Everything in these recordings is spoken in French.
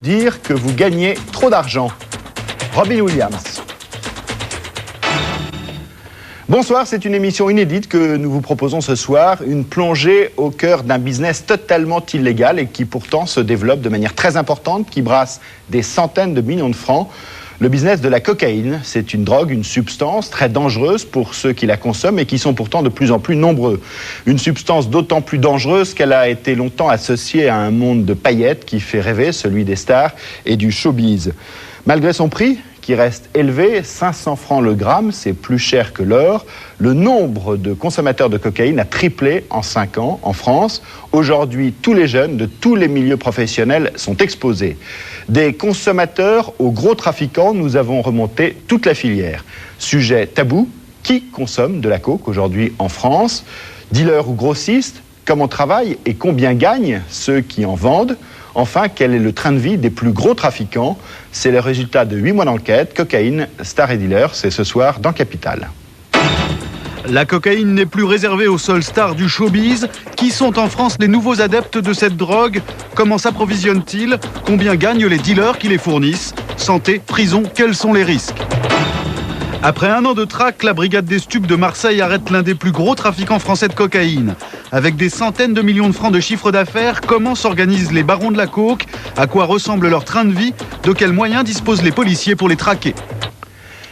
Dire que vous gagnez trop d'argent. Robin Williams. Bonsoir, c'est une émission inédite que nous vous proposons ce soir, une plongée au cœur d'un business totalement illégal et qui pourtant se développe de manière très importante, qui brasse des centaines de millions de francs. Le business de la cocaïne, c'est une drogue, une substance très dangereuse pour ceux qui la consomment et qui sont pourtant de plus en plus nombreux. Une substance d'autant plus dangereuse qu'elle a été longtemps associée à un monde de paillettes qui fait rêver, celui des stars et du showbiz. Malgré son prix, qui reste élevé, 500 francs le gramme, c'est plus cher que l'or. Le nombre de consommateurs de cocaïne a triplé en 5 ans en France. Aujourd'hui, tous les jeunes de tous les milieux professionnels sont exposés. Des consommateurs aux gros trafiquants, nous avons remonté toute la filière. Sujet tabou, qui consomme de la coke aujourd'hui en France? Dealers ou grossistes? Comment travaillent et combien gagnent ceux qui en vendent? Enfin, quel est le train de vie des plus gros trafiquants? C'est le résultat de 8 mois d'enquête. Cocaïne, Stars et Dealers, c'est ce soir dans Capital. La cocaïne n'est plus réservée aux seules stars du showbiz. Qui sont en France les nouveaux adeptes de cette drogue? Comment s'approvisionnent-ils? Combien gagnent les dealers qui les fournissent? Santé, prison, quels sont les risques? Après un an de traque, la brigade des stupes de Marseille arrête l'un des plus gros trafiquants français de cocaïne. Avec des centaines de millions de francs de chiffre d'affaires, comment s'organisent les barons de la coke? À quoi ressemble leur train de vie? De quels moyens disposent les policiers pour les traquer?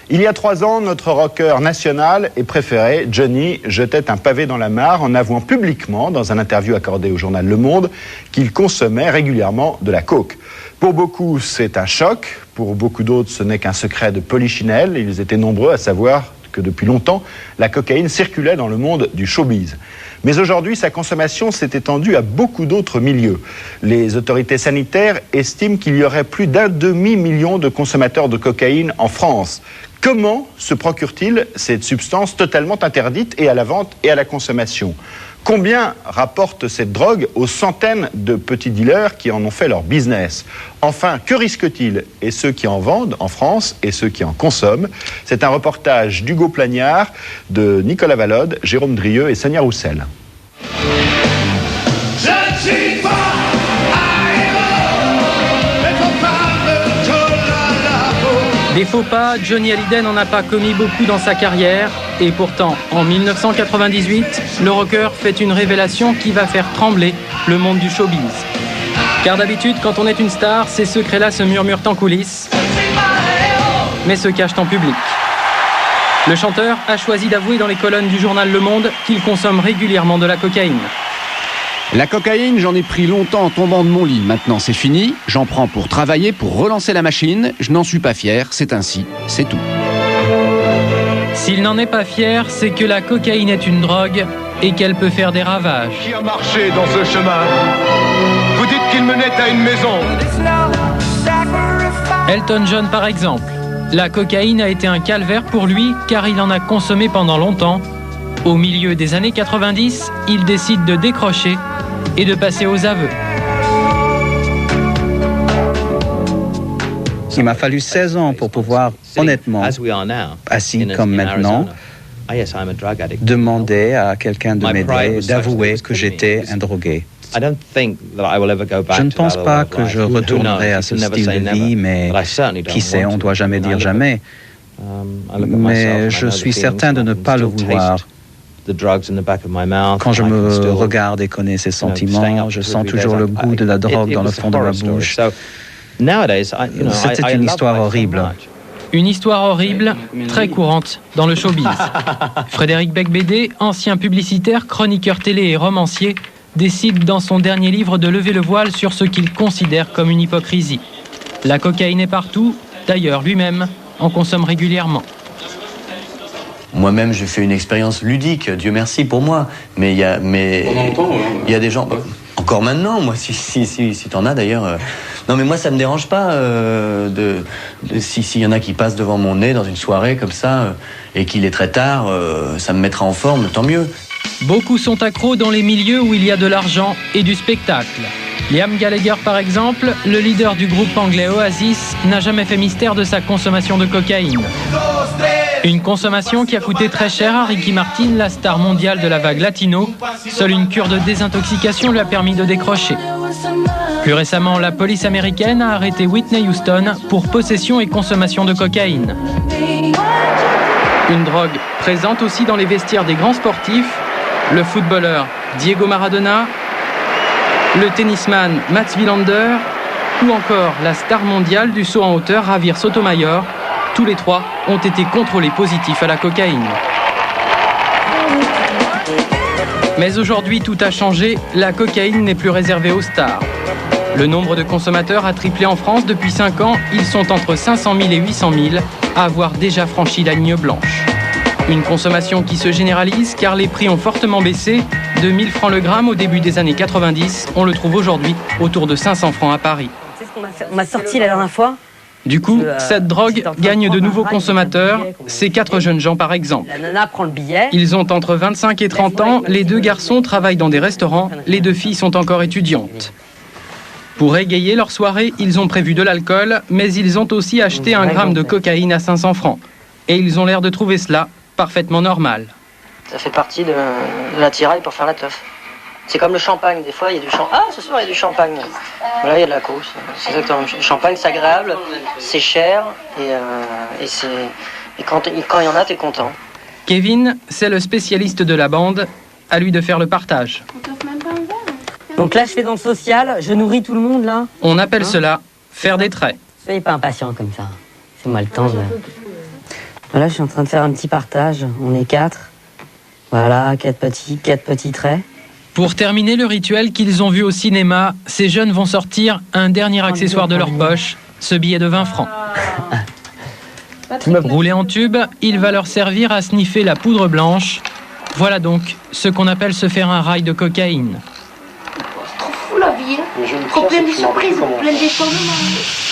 Il y a 3 ans, notre rocker national et préféré, Johnny, jetait un pavé dans la mare en avouant publiquement, dans un interview accordé au journal Le Monde, qu'il consommait régulièrement de la coke. Pour beaucoup, c'est un choc. Pour beaucoup d'autres, ce n'est qu'un secret de polichinelle. Ils étaient nombreux à savoir que depuis longtemps, la cocaïne circulait dans le monde du showbiz. Mais aujourd'hui, sa consommation s'est étendue à beaucoup d'autres milieux. Les autorités sanitaires estiment qu'il y aurait plus d'1 demi-million de consommateurs de cocaïne en France. Comment se procure-t-il cette substance totalement interdite et à la vente et à la consommation? Combien rapporte cette drogue aux centaines de petits dealers qui en ont fait leur business? Enfin, que risquent-ils et ceux qui en vendent en France et ceux qui en consomment? C'est un reportage d'Hugo Plagnard, de Nicolas Valode, Jérôme Drieux et Sonia Roussel. Des faux pas, Johnny Hallyday n'en a pas commis beaucoup dans sa carrière. Et pourtant, en 1998, le rocker fait une révélation qui va faire trembler le monde du showbiz. Car d'habitude, quand on est une star, ces secrets-là se murmurent en coulisses, mais se cachent en public. Le chanteur a choisi d'avouer dans les colonnes du journal Le Monde qu'il consomme régulièrement de la cocaïne. La cocaïne, j'en ai pris longtemps en tombant de mon lit. Maintenant, c'est fini. J'en prends pour travailler, pour relancer la machine. Je n'en suis pas fier. C'est ainsi. C'est tout. S'il n'en est pas fier, c'est que la cocaïne est une drogue et qu'elle peut faire des ravages. Qui a marché dans ce chemin? Vous dites qu'il menait à une maison. Elton John, par exemple. La cocaïne a été un calvaire pour lui car il en a consommé pendant longtemps. Au milieu des années 90, il décide de décrocher et de passer aux aveux. Il m'a fallu 16 ans pour pouvoir honnêtement, assis comme maintenant, demander à quelqu'un de m'aider, d'avouer que j'étais un drogué. Je ne pense pas que je retournerai à ce style de vie, mais qui sait, on ne doit jamais dire jamais. Mais je suis certain de ne pas le vouloir. Quand je me regarde et connais ces sentiments, je sens toujours le goût de la drogue dans le fond de ma bouche. C'était une histoire horrible. Une histoire horrible, très courante dans le showbiz. Frédéric Becbédé, ancien publicitaire, chroniqueur télé et romancier, décide dans son dernier livre de lever le voile sur ce qu'il considère comme une hypocrisie. La cocaïne est partout, d'ailleurs lui-même en consomme régulièrement. Moi-même, j'ai fait une expérience ludique, Dieu merci pour moi. Mais il y a des gens... Encore maintenant, moi, si t'en as d'ailleurs... Non, mais moi, ça me dérange pas s'il y en a qui passent devant mon nez dans une soirée comme ça et qu'il est très tard, ça me mettra en forme, tant mieux. Beaucoup sont accros dans les milieux où il y a de l'argent et du spectacle. Liam Gallagher, par exemple, le leader du groupe anglais Oasis, n'a jamais fait mystère de sa consommation de cocaïne. Une consommation qui a coûté très cher à Ricky Martin, la star mondiale de la vague latino. Seule une cure de désintoxication lui a permis de décrocher. Plus récemment, la police américaine a arrêté Whitney Houston pour possession et consommation de cocaïne. Une drogue présente aussi dans les vestiaires des grands sportifs, le footballeur Diego Maradona, le tennisman Mats Wilander ou encore la star mondiale du saut en hauteur Javier Sotomayor. Tous les trois ont été contrôlés positifs à la cocaïne. Mais aujourd'hui, tout a changé. La cocaïne n'est plus réservée aux stars. Le nombre de consommateurs a triplé en France depuis 5 ans. Ils sont entre 500 000 et 800 000 à avoir déjà franchi la ligne blanche. Une consommation qui se généralise car les prix ont fortement baissé. De 1000 francs le gramme au début des années 90, on le trouve aujourd'hui autour de 500 francs à Paris. C'est ce qu'on m'a sorti la dernière fois. Du coup, cette drogue gagne de nouveaux consommateurs, ces 4 jeunes gens par exemple. La nana prend le billet. Ils ont entre 25 et 30 ans, les 2 garçons travaillent dans des restaurants, les 2 filles sont encore étudiantes. Pour égayer leur soirée, ils ont prévu de l'alcool, mais ils ont aussi acheté 1 gramme de cocaïne à 500 francs. Et ils ont l'air de trouver cela parfaitement normal. Ça fait partie de l'attirail pour faire la teuf. C'est comme le champagne, des fois il y a du champagne. Ah, ce soir il y a du champagne. Voilà, il y a de la cause. C'est exactement. Le champagne, c'est agréable, c'est cher, et quand il y en a, t'es content. Kevin, c'est le spécialiste de la bande, à lui de faire le partage. Donc là, je fais dans le social, je nourris tout le monde là. On appelle cela faire des traits. Soyez pas impatient comme ça. C'est moi le temps de... Voilà, je suis en train de faire un petit partage. On est 4. Voilà, 4 petits traits. Pour terminer le rituel qu'ils ont vu au cinéma, ces jeunes vont sortir un dernier accessoire de leur poche, ce billet de 20 francs. Roulé en tube, il va leur servir à sniffer la poudre blanche. Voilà donc ce qu'on appelle se faire un rail de cocaïne. C'est trop fou la vie, trop plein de surprises, plein d'étonnements.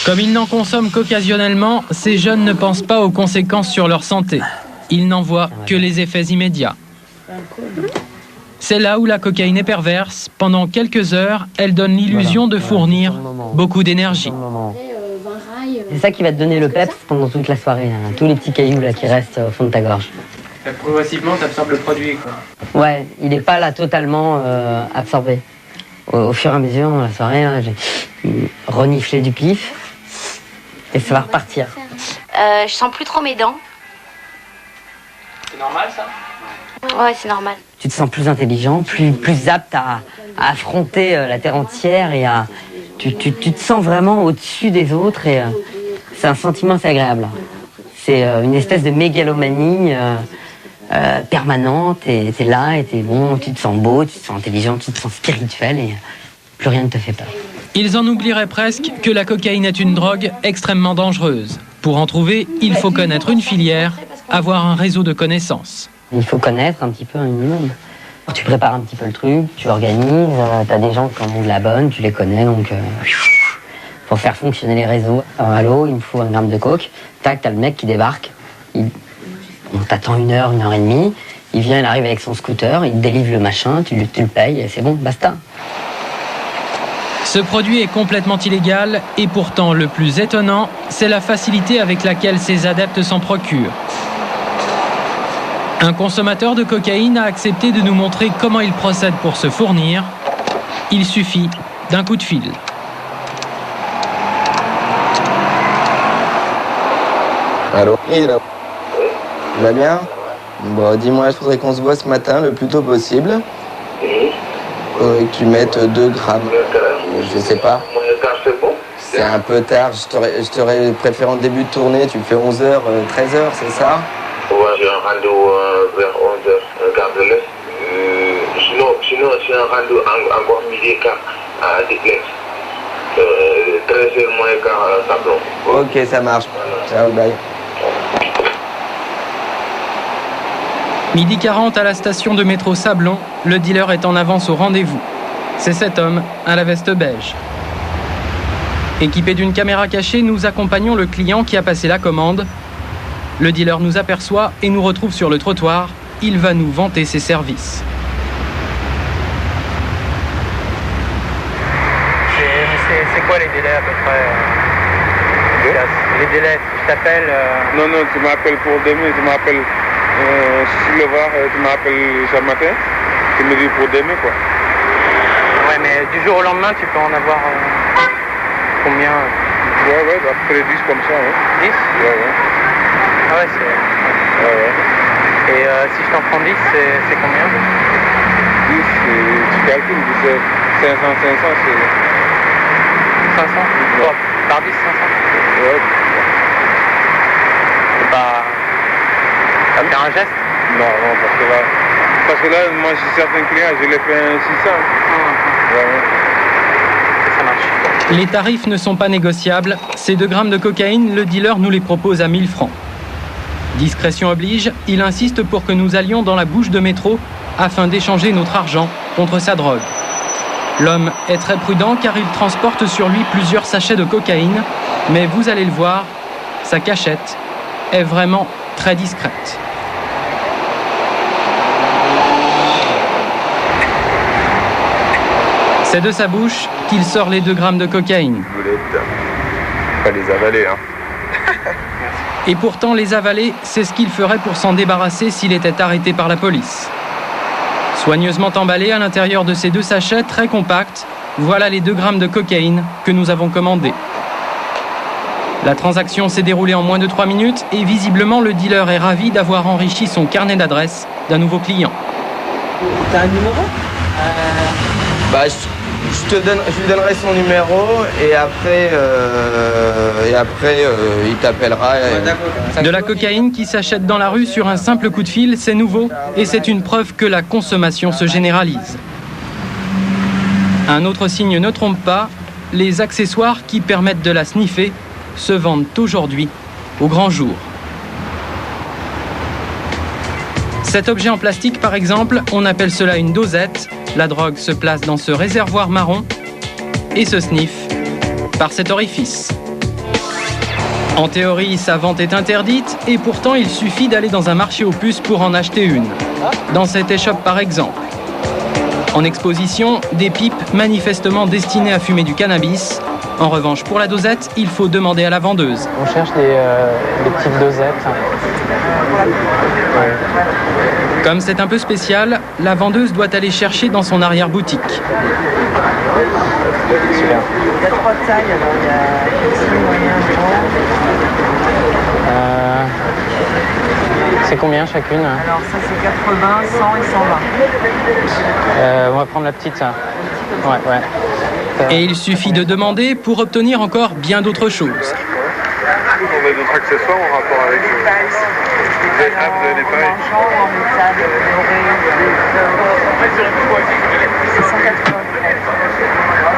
Comme ils n'en consomment qu'occasionnellement, ces jeunes ne pensent pas aux conséquences sur leur santé. Ils n'en voient que les effets immédiats. C'est là où la cocaïne est perverse. Pendant quelques heures, elle donne l'illusion de fournir beaucoup d'énergie. C'est ça qui va te donner le peps pendant toute la soirée. Hein. Tous les petits cailloux là, qui restent au fond de ta gorge. Progressivement, tu absorbes le produit, quoi. Ouais, il n'est pas là totalement absorbé. Au fur et à mesure, dans la soirée, là, j'ai reniflé du pif et ça va repartir. Je sens plus trop mes dents. C'est normal, ça ? Ouais, c'est normal. Tu te sens plus intelligent, plus apte à affronter la terre entière et tu te sens vraiment au-dessus des autres et c'est un sentiment assez agréable. C'est une espèce de mégalomanie permanente et t'es là et t'es bon, tu te sens beau, tu te sens intelligent, tu te sens spirituel et plus rien ne te fait peur. Ils en oublieraient presque que la cocaïne est une drogue extrêmement dangereuse. Pour en trouver, il faut connaître une filière, avoir un réseau de connaissances. Il faut connaître un petit peu un minimum. Tu prépares un petit peu le truc, tu organises, t'as des gens qui en ont de la bonne, tu les connais, donc pour faire fonctionner les réseaux. Alors, allô, il me faut 1 gramme de coke. Tac, t'as le mec qui débarque. On t'attend 1 heure, 1 heure et demie. Il vient, il arrive avec son scooter, il te délivre le machin, tu le payes et c'est bon, basta. Ce produit est complètement illégal et pourtant le plus étonnant, c'est la facilité avec laquelle ses adeptes s'en procurent. Un consommateur de cocaïne a accepté de nous montrer comment il procède pour se fournir. Il suffit d'un coup de fil. Allô ? Tu vas bien ? Bon, dis-moi, je voudrais qu'on se voit ce matin le plus tôt possible. Que tu mettes 2 grammes. Je sais pas. C'est un peu tard. Je t'aurais préféré en début de tournée. Tu fais 11h, 13h, c'est ça ? Ouais, j'ai un rendez-vous vers 11h, gare de l'Est. Sinon, c'est un rendez-vous encore midi et quart à Diclex. 13h moins quart à Sablon. Ok, ça marche. Ciao, bye. Midi 40 à la station de métro Sablon, le dealer est en avance au rendez-vous. C'est cet homme à la veste beige. Équipé d'une caméra cachée, nous accompagnons le client qui a passé la commande. Le dealer nous aperçoit et nous retrouve sur le trottoir. Il va nous vanter ses services. C'est quoi les délais à peu près Les délais, je t'appelle... Non, tu m'appelles pour demain, tu m'appelles... si le voir, tu m'appelles ce matin, tu me dis pour demain, quoi. Ouais, mais du jour au lendemain, tu peux en avoir... combien Ouais, après 10 comme ça, ouais. 10 Ouais. Ah ouais, c'est... Ouais. Et si je t'en prends 10, c'est combien 10, tu calcules, c'est 500, c'est... 500 ouais. Par 10, 500 Ouais. C'est pas... Ça va faire un geste Non, parce que là, moi, j'ai certains clients, je les fais un 600. Ouais. Ça marche. Les tarifs ne sont pas négociables. Ces 2 grammes de cocaïne, le dealer nous les propose à 1000 francs. Discrétion oblige, il insiste pour que nous allions dans la bouche de métro afin d'échanger notre argent contre sa drogue. L'homme est très prudent car il transporte sur lui plusieurs sachets de cocaïne, mais vous allez le voir, sa cachette est vraiment très discrète. C'est de sa bouche qu'il sort les 2 grammes de cocaïne. Pas les avaler, hein. Et pourtant, les avaler, c'est ce qu'il ferait pour s'en débarrasser s'il était arrêté par la police. Soigneusement emballés à l'intérieur de ces 2 sachets très compacts, voilà les 2 grammes de cocaïne que nous avons commandés. La transaction s'est déroulée en moins de 3 minutes et visiblement le dealer est ravi d'avoir enrichi son carnet d'adresses d'un nouveau client. T'as un numéro je lui donnerai son numéro et après il t'appellera. De la cocaïne qui s'achète dans la rue sur un simple coup de fil, c'est nouveau et c'est une preuve que la consommation se généralise. Un autre signe ne trompe pas, les accessoires qui permettent de la sniffer se vendent aujourd'hui au grand jour. Cet objet en plastique par exemple, on appelle cela une dosette. La drogue se place dans ce réservoir marron et se sniffe par cet orifice. En théorie, sa vente est interdite et pourtant il suffit d'aller dans un marché aux puces pour en acheter une. Dans cette échoppe par exemple. En exposition, des pipes manifestement destinées à fumer du cannabis. En revanche, pour la dosette, il faut demander à la vendeuse. On cherche des petites dosettes. Ouais. Comme c'est un peu spécial, la vendeuse doit aller chercher dans son arrière-boutique. Super. Il y a 3 tailles, alors il y a petit, moyen, grand. C'est combien chacune? Alors ça c'est 80, 100 et 120. On va prendre la petite. Ouais. Et il suffit de demander pour obtenir encore bien d'autres choses. On a d'autres accessoires en rapport avec... Vous avez des pailles en métal, doré, c'est 180.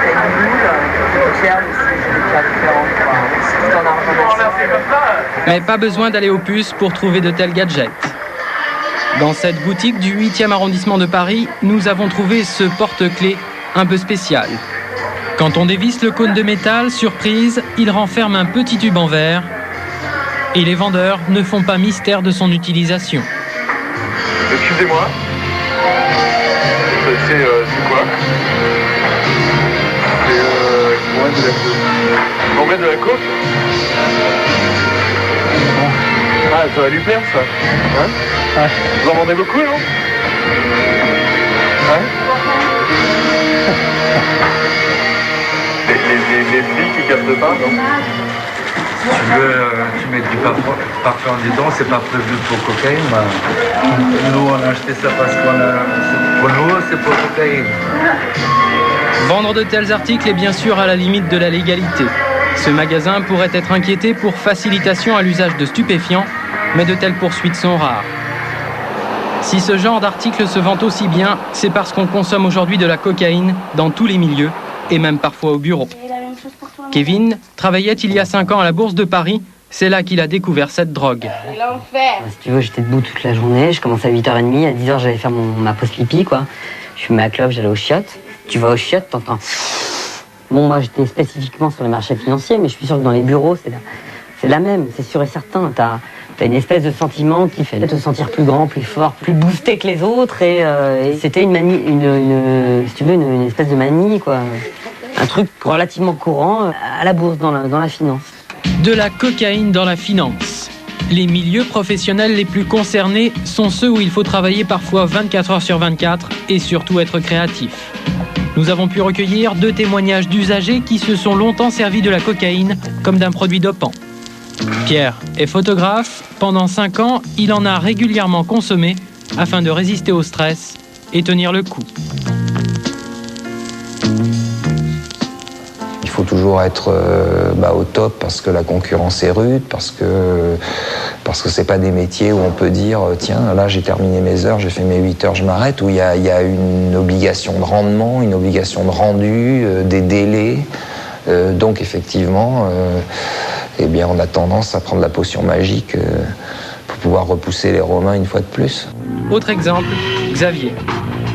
T'as une boule, une perle aussi, des pierres différentes. C'est tout en argent. Mais pas besoin d'aller aux puces pour trouver de tels gadgets. Dans cette boutique du 8e arrondissement de Paris, nous avons trouvé ce porte-clés un peu spécial. Quand on dévisse le cône de métal, surprise, il renferme un petit tube en verre. Et les vendeurs ne font pas mystère de son utilisation. Excusez-moi. C'est quoi? On met de la coke. Ah, ça va lui plaire ça. Hein? Ouais. Vous en vendez beaucoup, non? Ouais. Les filles qui captent pas, non? Tu mets du parfum dedans, c'est pas prévu pour cocaïne. Nous, on a acheté ça parce pour nous, c'est pour cocaïne. Vendre de tels articles est bien sûr à la limite de la légalité. Ce magasin pourrait être inquiété pour facilitation à l'usage de stupéfiants, mais de telles poursuites sont rares. Si ce genre d'article se vend aussi bien, c'est parce qu'on consomme aujourd'hui de la cocaïne dans tous les milieux, et même parfois au bureau. Kevin travaillait il y a 5 ans à la Bourse de Paris. C'est là qu'il a découvert cette drogue. Si tu veux, j'étais debout toute la journée. Je commençais à 8h30. À 10h, j'allais faire ma pause pipi, quoi. Je fumais ma clope, j'allais aux chiottes. Tu vas aux chiottes, t'entends... Bon, moi, j'étais spécifiquement sur les marchés financiers, mais je suis sûr que dans les bureaux, c'est la même. C'est sûr et certain. T'as une espèce de sentiment qui fait te sentir plus grand, plus fort, plus boosté que les autres. Et c'était une manie, si tu veux, une espèce de manie, quoi. Un truc relativement courant à la bourse, dans la finance. De la cocaïne dans la finance. Les milieux professionnels les plus concernés sont ceux où il faut travailler parfois 24 heures sur 24 et surtout être créatif. Nous avons pu recueillir 2 témoignages d'usagers qui se sont longtemps servis de la cocaïne comme d'un produit dopant. Pierre est photographe. Pendant 5 ans, il en a régulièrement consommé afin de résister au stress et tenir le coup. Il faut toujours être au top parce que la concurrence est rude, parce que c'est pas des métiers où on peut dire tiens, là j'ai terminé mes heures, j'ai fait mes 8 heures, je m'arrête, où il y a une obligation de rendement, une obligation de rendu, des délais. Donc effectivement, on a tendance à prendre la potion magique pour pouvoir repousser les Romains une fois de plus. Autre exemple, Xavier.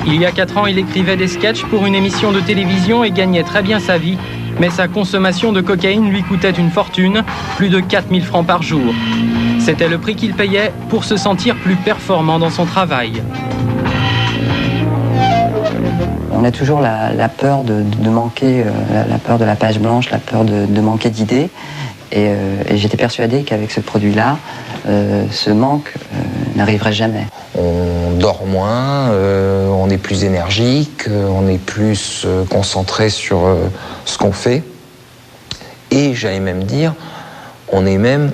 Il y a 4 ans, il écrivait des sketchs pour une émission de télévision et gagnait très bien sa vie. Mais sa consommation de cocaïne lui coûtait une fortune, plus de 4000 francs par jour. C'était le prix qu'il payait pour se sentir plus performant dans son travail. On a toujours la peur de manquer, la peur de la page blanche, la peur de manquer d'idées. Et j'étais persuadé qu'avec ce produit-là, ce manque n'arriverait jamais. On dort moins, on est plus énergique, on est plus concentré sur ce qu'on fait. Et j'allais même dire, on est même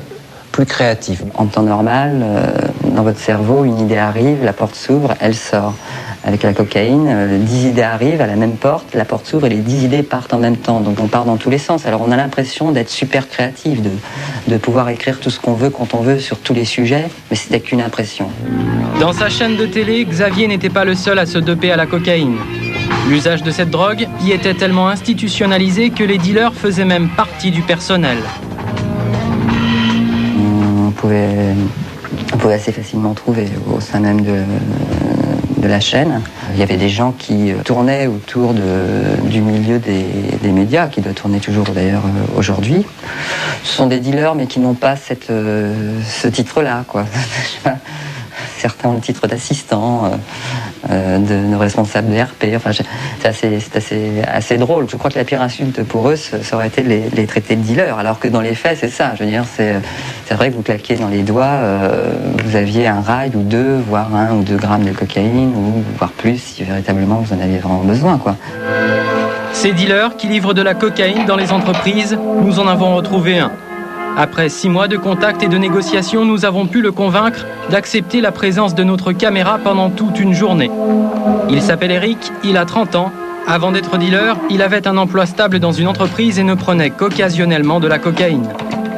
plus créatif. En temps normal, dans votre cerveau, une idée arrive, la porte s'ouvre, elle sort. Avec la cocaïne, 10 idées arrivent à la même porte, la porte s'ouvre et les 10 idées partent en même temps. Donc on part dans tous les sens. Alors on a l'impression d'être super créatif, de pouvoir écrire tout ce qu'on veut quand on veut sur tous les sujets, mais c'était qu'une impression. Dans sa chaîne de télé, Xavier n'était pas le seul à se doper à la cocaïne. L'usage de cette drogue y était tellement institutionnalisé que les dealers faisaient même partie du personnel. On pouvait assez facilement trouver au sein même de la chaîne. Il y avait des gens qui tournaient autour du milieu des médias, qui doit tourner toujours d'ailleurs aujourd'hui. Ce sont des dealers mais qui n'ont pas ce titre-là, quoi. Certains ont le titre d'assistant, de responsable de RP. Enfin, c'est assez drôle. Je crois que la pire insulte pour eux, ça aurait été de les traiter de dealers, alors que dans les faits, c'est ça. Je veux dire, c'est vrai que vous claquez dans les doigts, vous aviez un rail ou 2, voire 1 ou 2 grammes de cocaïne, ou voire plus, si véritablement vous en aviez vraiment besoin, quoi. Ces dealers qui livrent de la cocaïne dans les entreprises, nous en avons retrouvé un. Après 6 mois de contact et de négociations, nous avons pu le convaincre d'accepter la présence de notre caméra pendant toute une journée. Il s'appelle Eric, il a 30 ans. Avant d'être dealer, il avait un emploi stable dans une entreprise et ne prenait qu'occasionnellement de la cocaïne.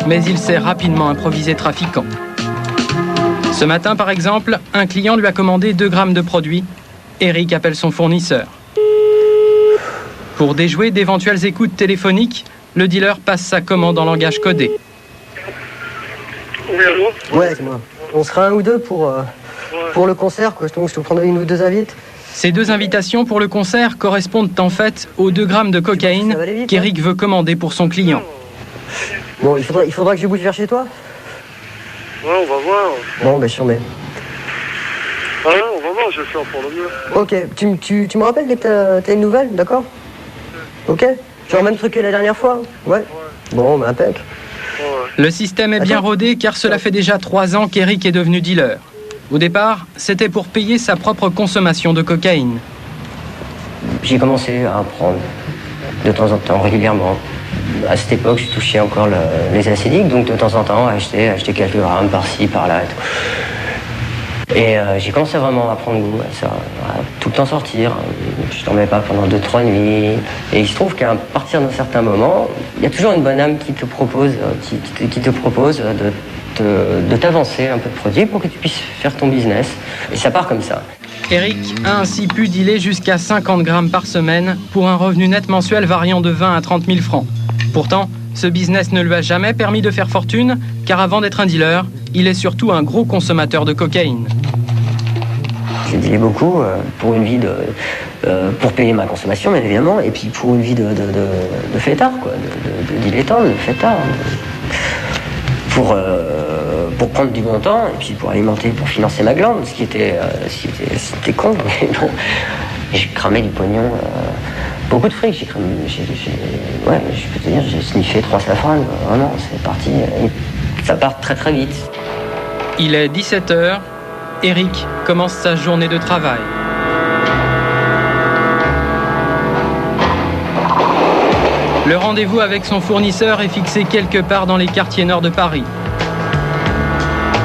Mais il s'est rapidement improvisé trafiquant. Ce matin, par exemple, un client lui a commandé 2 grammes de produit. Eric appelle son fournisseur. Pour déjouer d'éventuelles écoutes téléphoniques, le dealer passe sa commande en langage codé. Oui, allô ? Ouais, c'est moi. On sera 1 ou 2 pour le concert, quoi. Donc je te prendrai 1 ou 2 invites. Ces 2 invitations pour le concert correspondent en fait aux 2 grammes de cocaïne qu'Eric veut commander pour son client. Bon, il faudra que je bouge vers chez toi ? Ouais, on va voir. Bon, ben je suis remets. Ah ouais, on va voir, je vais faire pour le mieux. Ok, tu me rappelles dès que t'as une nouvelle, d'accord ? Ok ? Genre même truc que la dernière fois ? Ouais. Bon, ben impec. Le système est bien rodé car cela fait déjà 3 ans qu'Eric est devenu dealer. Au départ, c'était pour payer sa propre consommation de cocaïne. J'ai commencé à en prendre de temps en temps, régulièrement. À cette époque, je touchais encore les acédiques, donc de temps en temps, acheter quelques grammes par-ci, par-là et tout. Et j'ai commencé vraiment à prendre goût à ça, à tout le temps sortir. Je dormais pas pendant 2-3 nuits. Et il se trouve qu'à partir d'un certain moment, il y a toujours une bonne âme qui te propose, de t'avancer un peu de produit pour que tu puisses faire ton business. Et ça part comme ça. Eric a ainsi pu dealer jusqu'à 50 grammes par semaine pour un revenu net mensuel variant de 20 à 30 000 francs. Pourtant, ce business ne lui a jamais permis de faire fortune, car avant d'être un dealer, il est surtout un gros consommateur de cocaïne. J'ai dealé beaucoup pour une vie pour payer ma consommation, bien évidemment, et puis pour une vie de fêtard, quoi, de dilettante, de fêtard. Pour prendre du bon temps, et puis pour alimenter, pour financer ma glande, ce qui était con, mais bon, j'ai cramé du pognon Beaucoup de fric, ouais, je peux te dire, j'ai sniffé 3 safranes, vraiment, c'est parti, ça part très très vite. Il est 17h, Eric commence sa journée de travail. Le rendez-vous avec son fournisseur est fixé quelque part dans les quartiers nord de Paris.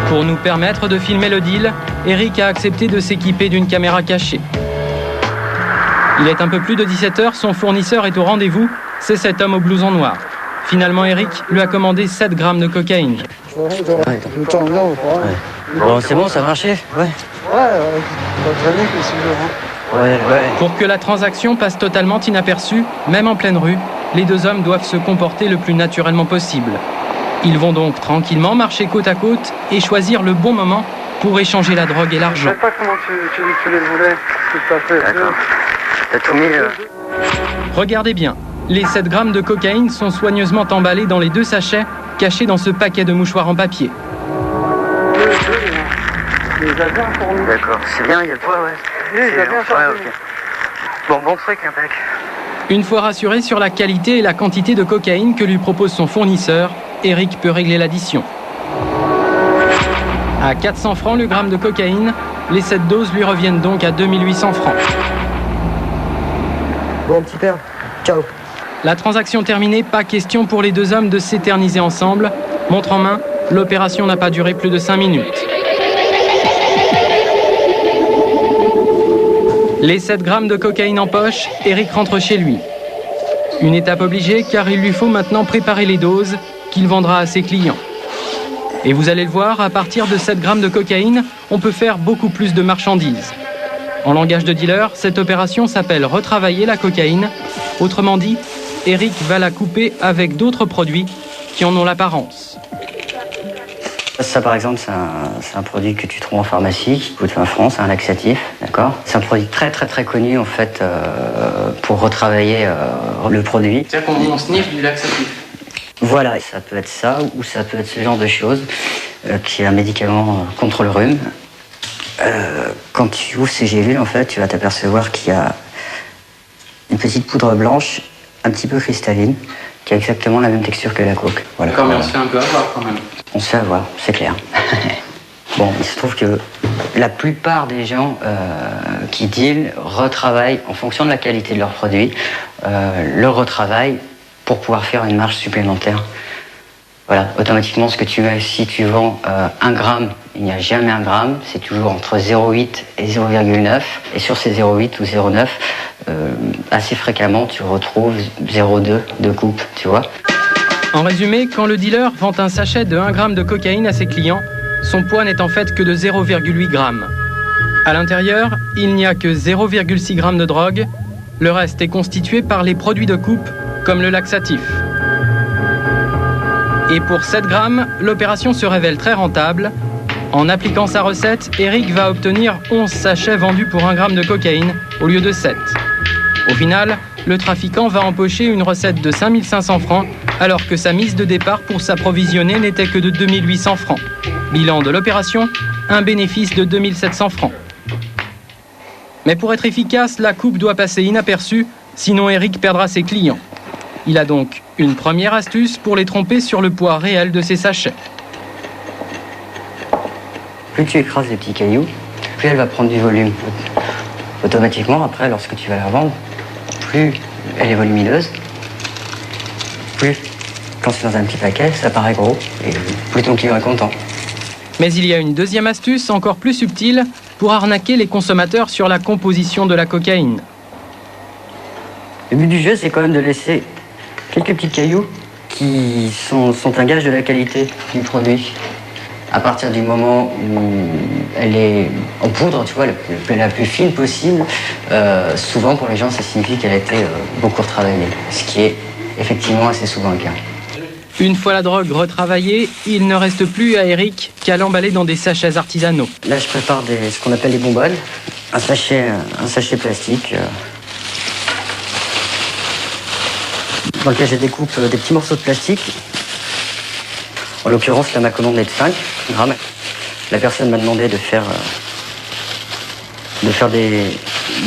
Pour nous permettre de filmer le deal, Eric a accepté de s'équiper d'une caméra cachée. Il est un peu plus de 17h, son fournisseur est au rendez-vous, c'est cet homme au blouson noir. Finalement, Eric lui a commandé 7 grammes de cocaïne. Bon, c'est bon, ça a marché? Ouais. Pour que la transaction passe totalement inaperçue, même en pleine rue, les deux hommes doivent se comporter le plus naturellement possible. Ils vont donc tranquillement marcher côte à côte et choisir le bon moment pour échanger la drogue et l'argent. Je sais pas comment tu les voulais, tout à fait. D'accord. T'as tout mis... Regardez bien, les 7 grammes de cocaïne sont soigneusement emballés dans les 2 sachets cachés dans ce paquet de mouchoirs en papier. D'accord, c'est bien, il y a le poids, ouais. Ok. Bon truc, impec. Une fois rassuré sur la qualité et la quantité de cocaïne que lui propose son fournisseur, Eric peut régler l'addition. À 400 francs le gramme de cocaïne, les 7 doses lui reviennent donc à 2800 francs. Bon, petit père, ciao. La transaction terminée, pas question pour les deux hommes de s'éterniser ensemble. Montre en main, l'opération n'a pas duré plus de 5 minutes. Les 7 grammes de cocaïne en poche, Eric rentre chez lui. Une étape obligée car il lui faut maintenant préparer les doses qu'il vendra à ses clients. Et vous allez le voir, à partir de 7 grammes de cocaïne, on peut faire beaucoup plus de marchandises. En langage de dealer, cette opération s'appelle retravailler la cocaïne. Autrement dit, Eric va la couper avec d'autres produits qui en ont l'apparence. Ça, par exemple, c'est un produit que tu trouves en pharmacie, qui coûte 20 francs, c'est un laxatif, d'accord? C'est un produit très très très connu, en fait, pour retravailler le produit. C'est-à-dire qu'on sniffe du laxatif? Voilà, ça peut être ça, ou ça peut être ce genre de choses, qui est un médicament contre le rhume. Quand tu ouvres ces gélules, en fait, tu vas t'apercevoir qu'il y a une petite poudre blanche, un petit peu cristalline, qui a exactement la même texture que la coke. Voilà. D'accord, mais on se fait un peu avoir quand même. On se fait avoir, c'est clair. Bon, il se trouve que la plupart des gens qui dealent retravaillent, en fonction de la qualité de leurs produits, le retravaillent pour pouvoir faire une marge supplémentaire. Voilà, automatiquement, ce que tu mets, si tu vends 1 gramme, il n'y a jamais 1 gramme, c'est toujours entre 0,8 et 0,9. Et sur ces 0,8 ou 0,9, assez fréquemment, tu retrouves 0,2 de coupe, tu vois. En résumé, quand le dealer vend un sachet de 1 gramme de cocaïne à ses clients, son poids n'est en fait que de 0,8 grammes. À l'intérieur, il n'y a que 0,6 grammes de drogue. Le reste est constitué par les produits de coupe, comme le laxatif. Et pour 7 grammes, l'opération se révèle très rentable. En appliquant sa recette, Eric va obtenir 11 sachets vendus pour 1 gramme de cocaïne au lieu de 7. Au final, le trafiquant va empocher une recette de 5500 francs, alors que sa mise de départ pour s'approvisionner n'était que de 2800 francs. Bilan de l'opération, un bénéfice de 2700 francs. Mais pour être efficace, la coupe doit passer inaperçue, sinon Eric perdra ses clients. Il a donc une première astuce pour les tromper sur le poids réel de ses sachets. Plus tu écrases les petits cailloux, plus elle va prendre du volume. Automatiquement, après, lorsque tu vas la vendre, plus elle est volumineuse, plus, quand c'est dans un petit paquet, ça paraît gros, et plus ton client est content. Mais il y a une deuxième astuce encore plus subtile pour arnaquer les consommateurs sur la composition de la cocaïne. Le but du jeu, c'est quand même de laisser quelques petits cailloux qui sont un gage de la qualité du produit. À partir du moment où elle est en poudre, tu vois, la plus fine possible, souvent pour les gens, ça signifie qu'elle a été beaucoup retravaillée, ce qui est effectivement assez souvent le cas. Une fois la drogue retravaillée, il ne reste plus à Eric qu'à l'emballer dans des sachets artisanaux. Là, je prépare ce qu'on appelle des bonbonnes, un sachet plastique dans lequel je découpe des petits morceaux de plastique. En l'occurrence, là, ma commande est de 5 grammes. La personne m'a demandé de faire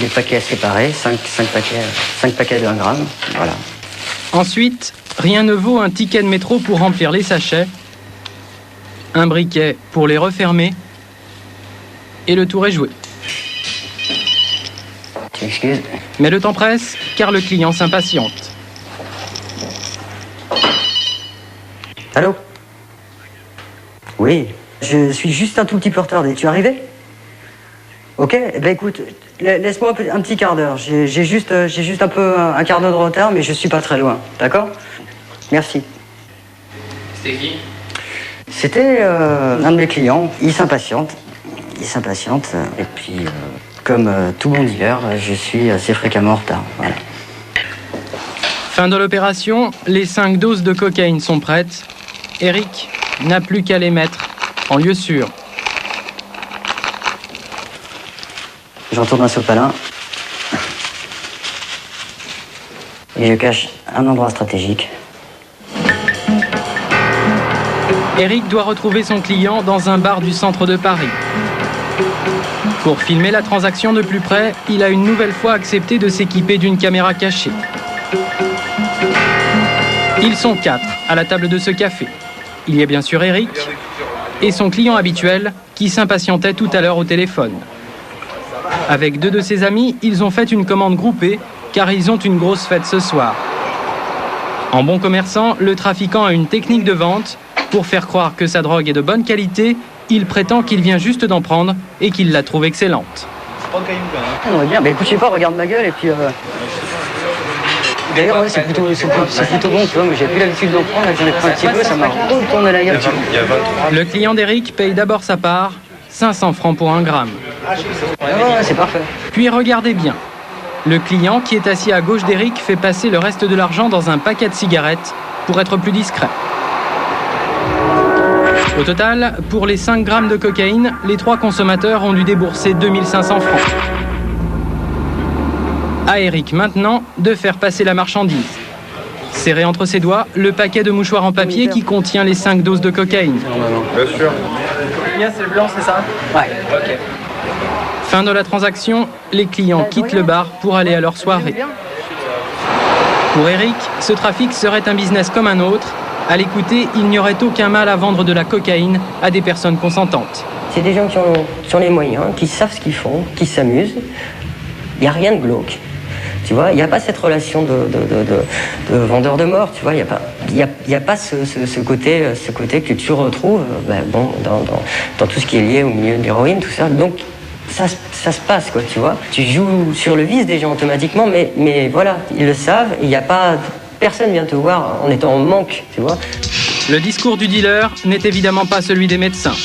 des paquets séparés, 5 paquets de 1 gramme, voilà. Ensuite, rien ne vaut un ticket de métro pour remplir les sachets, un briquet pour les refermer, et le tour est joué. Tu m'excuses ? Mais le temps presse, car le client s'impatiente. Allô ? Oui, je suis juste un tout petit peu retardé. Tu es arrivé ? Ok, ben écoute, laisse-moi un petit quart d'heure. J'ai juste un peu un quart d'heure de retard, mais je suis pas très loin. D'accord ? Merci. C'était qui ? C'était un de mes clients. Il s'impatiente. Et puis, comme tout bon dealer, je suis assez fréquemment en retard. Voilà. Fin de l'opération, les 5 doses de cocaïne sont prêtes. Eric n'a plus qu'à les mettre en lieu sûr. Je retourne un sopalin. Et je cache un endroit stratégique. Eric doit retrouver son client dans un bar du centre de Paris. Pour filmer la transaction de plus près, il a une nouvelle fois accepté de s'équiper d'une caméra cachée. Ils sont 4 à la table de ce café. Il y a bien sûr Eric et son client habituel qui s'impatientait tout à l'heure au téléphone. Avec 2 de ses amis, ils ont fait une commande groupée car ils ont une grosse fête ce soir. En bon commerçant, le trafiquant a une technique de vente. Pour faire croire que sa drogue est de bonne qualité, il prétend qu'il vient juste d'en prendre et qu'il la trouve excellente. C'est pas bien, mais écoute, je sais pas, regarde ma gueule et puis... D'ailleurs, ouais, c'est plutôt bon, tu vois, mais j'ai plus l'habitude d'en prendre, j'en ai pris un petit peu, ça m'a retourné la gueule. Le client d'Eric paye d'abord sa part, 500 francs pour 1 gramme. Ouais, c'est parfait. Puis regardez bien. Le client qui est assis à gauche d'Eric fait passer le reste de l'argent dans un paquet de cigarettes pour être plus discret. Au total, pour les 5 grammes de cocaïne, les 3 consommateurs ont dû débourser 2500 francs. À Eric maintenant de faire passer la marchandise. Serré entre ses doigts, le paquet de mouchoirs en papier qui contient les 5 doses de cocaïne. Bien sûr. C'est le blanc, c'est ça ? Ouais. Ok. Fin de la transaction, les clients quittent le bar pour aller à leur soirée. Pour Eric, ce trafic serait un business comme un autre. À l'écouter, il n'y aurait aucun mal à vendre de la cocaïne à des personnes consentantes. C'est des gens qui ont les moyens, qui savent ce qu'ils font, qui s'amusent. Il n'y a rien de glauque. Tu vois, il n'y a pas cette relation de vendeur de mort, tu vois, il n'y a pas ce côté que tu retrouves dans tout ce qui est lié au milieu de l'héroïne, tout ça. Donc, ça se passe, quoi, tu vois. Tu joues sur le vice des gens automatiquement, mais voilà, ils le savent, il n'y a pas... Personne vient te voir en étant en manque, tu vois. Le discours du dealer n'est évidemment pas celui des médecins.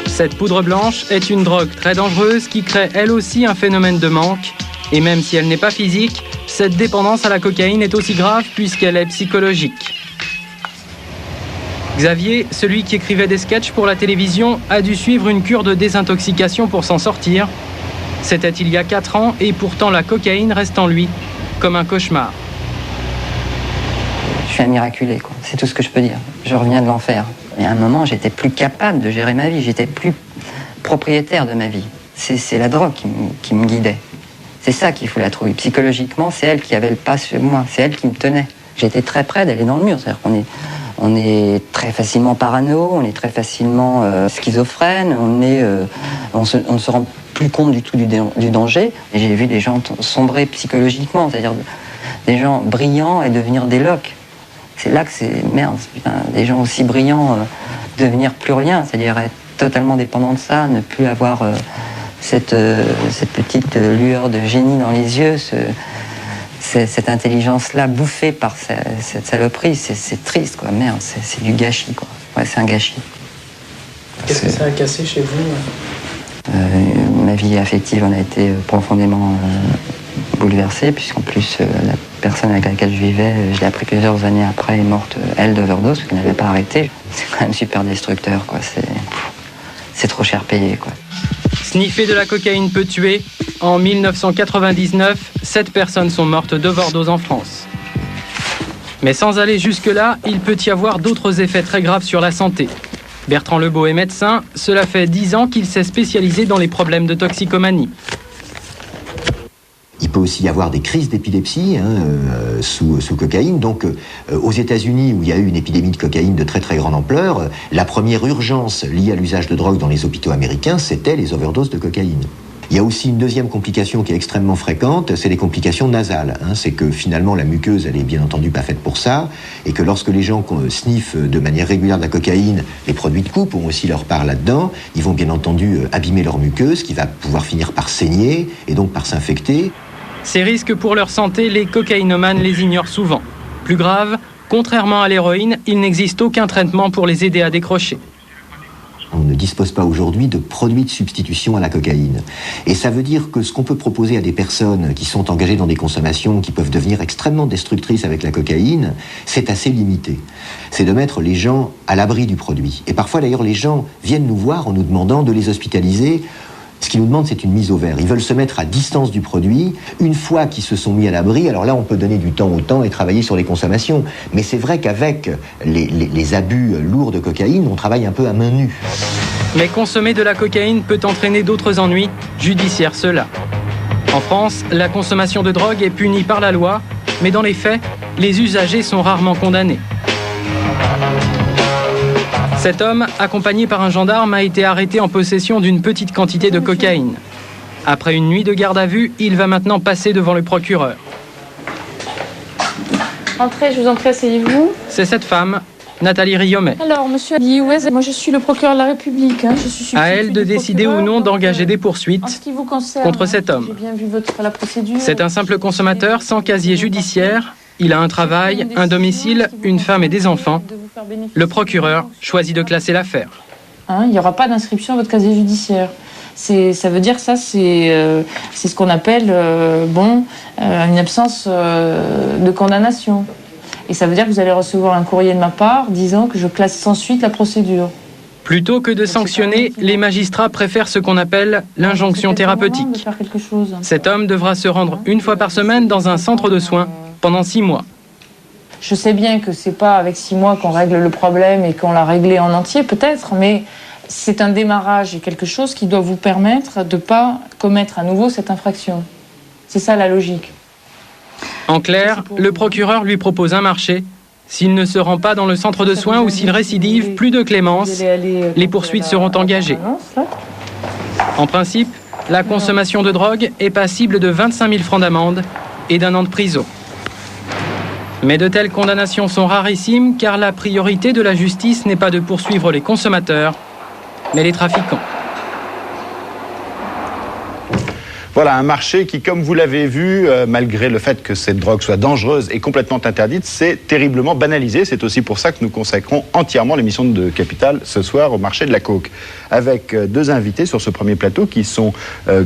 Cette poudre blanche est une drogue très dangereuse qui crée elle aussi un phénomène de manque. Et même si elle n'est pas physique, cette dépendance à la cocaïne est aussi grave puisqu'elle est psychologique. Xavier, celui qui écrivait des sketchs pour la télévision, a dû suivre une cure de désintoxication pour s'en sortir. C'était il y a 4 ans et pourtant la cocaïne reste en lui comme un cauchemar. Je suis un miraculé, quoi. C'est tout ce que je peux dire. Je reviens de l'enfer. Et à un moment, j'étais plus capable de gérer ma vie. J'étais plus propriétaire de ma vie. C'est la drogue qui me guidait. C'est ça qu'il faut la trouver. Psychologiquement, c'est elle qui avait le pas sur moi. C'est elle qui me tenait. J'étais très près d'aller dans le mur. C'est-à-dire qu'on est très facilement parano, on est très facilement schizophrène, on ne se rend plus compte du tout du danger. Et j'ai vu des gens sombrer psychologiquement, c'est-à-dire des gens brillants et devenir des loques. C'est là que c'est merde, putain, des gens aussi brillants devenir plus rien, c'est-à-dire être totalement dépendant de ça, ne plus avoir cette petite lueur de génie dans les yeux, cette intelligence-là bouffée par cette saloperie, c'est triste, quoi, merde, c'est du gâchis, quoi. Ouais, c'est un gâchis. Qu'est-ce que ça a cassé chez vous ? Ma vie affective en a été profondément bouleversée, puisqu'en plus, la personne avec laquelle je vivais, je l'ai appris plusieurs années après, est morte, elle, d'overdose, parce qu'elle n'avait pas arrêté. C'est quand même super destructeur, quoi. C'est trop cher payé, quoi. Sniffer de la cocaïne peut tuer. En 1999, 7 personnes sont mortes d'overdose en France. Mais sans aller jusque-là, il peut y avoir d'autres effets très graves sur la santé. Bertrand Lebeau est médecin. Cela fait 10 ans qu'il s'est spécialisé dans les problèmes de toxicomanie. Il peut aussi y avoir des crises d'épilepsie sous cocaïne. Donc, aux États-Unis, où il y a eu une épidémie de cocaïne de très très grande ampleur, la première urgence liée à l'usage de drogue dans les hôpitaux américains, c'était les overdoses de cocaïne. Il y a aussi une deuxième complication qui est extrêmement fréquente, c'est les complications nasales. C'est que finalement la muqueuse, elle est bien entendu pas faite pour ça, et que lorsque les gens sniffent de manière régulière de la cocaïne, les produits de coupe ont aussi leur part là-dedans, ils vont bien entendu abîmer leur muqueuse, qui va pouvoir finir par saigner, et donc par s'infecter. Ces risques pour leur santé, les cocaïnomanes les ignorent souvent. Plus grave, contrairement à l'héroïne, il n'existe aucun traitement pour les aider à décrocher. On ne dispose pas aujourd'hui de produits de substitution à la cocaïne. Et ça veut dire que ce qu'on peut proposer à des personnes qui sont engagées dans des consommations qui peuvent devenir extrêmement destructrices avec la cocaïne, c'est assez limité. C'est de mettre les gens à l'abri du produit. Et parfois d'ailleurs les gens viennent nous voir en nous demandant de les hospitaliser. Ce qu'ils nous demandent, c'est une mise au vert. Ils veulent se mettre à distance du produit. Une fois qu'ils se sont mis à l'abri, alors là, on peut donner du temps au temps et travailler sur les consommations. Mais c'est vrai qu'avec les abus lourds de cocaïne, on travaille un peu à main nue. Mais consommer de la cocaïne peut entraîner d'autres ennuis, judiciaires ceux-là. En France, la consommation de drogue est punie par la loi, mais dans les faits, les usagers sont rarement condamnés. Cet homme, accompagné par un gendarme, a été arrêté en possession d'une petite quantité de cocaïne. Après une nuit de garde à vue, il va maintenant passer devant le procureur. Entrez, je vous en prie, asseyez-vous. C'est cette femme, Nathalie Riomet. Alors, monsieur Guillauet, moi je suis le procureur de la République. Je suis à elle de décider ou non d'engager des poursuites contre cet homme. J'ai bien vu la procédure. C'est un simple consommateur sans casier judiciaire. Il a un travail, un domicile, une femme et des enfants. Le procureur choisit de classer l'affaire. Il n'y aura pas d'inscription à votre casier judiciaire. Ça veut dire ça, c'est ce qu'on appelle une absence de condamnation. Et ça veut dire que vous allez recevoir un courrier de ma part disant que je classe sans suite la procédure. Plutôt que de sanctionner, les magistrats préfèrent ce qu'on appelle l'injonction thérapeutique. Cet homme devra se rendre une fois par semaine dans un centre de soins pendant 6 mois. Je sais bien que c'est pas avec 6 mois qu'on règle le problème et qu'on l'a réglé en entier, peut-être, mais c'est un démarrage et quelque chose qui doit vous permettre de ne pas commettre à nouveau cette infraction. C'est ça la logique. En clair, le procureur lui propose un marché. S'il ne se rend pas dans le centre de soins ou s'il récidive, plus de clémence, les poursuites seront engagées. En principe, la consommation de drogue est passible de 25 000 francs d'amende et d'1 an de prison. Mais de telles condamnations sont rarissimes car la priorité de la justice n'est pas de poursuivre les consommateurs, mais les trafiquants. Voilà un marché qui, comme vous l'avez vu, malgré le fait que cette drogue soit dangereuse et complètement interdite, c'est terriblement banalisé. C'est aussi pour ça que nous consacrons entièrement l'émission de Capital ce soir au marché de la coke. Avec 2 invités sur ce premier plateau qui sont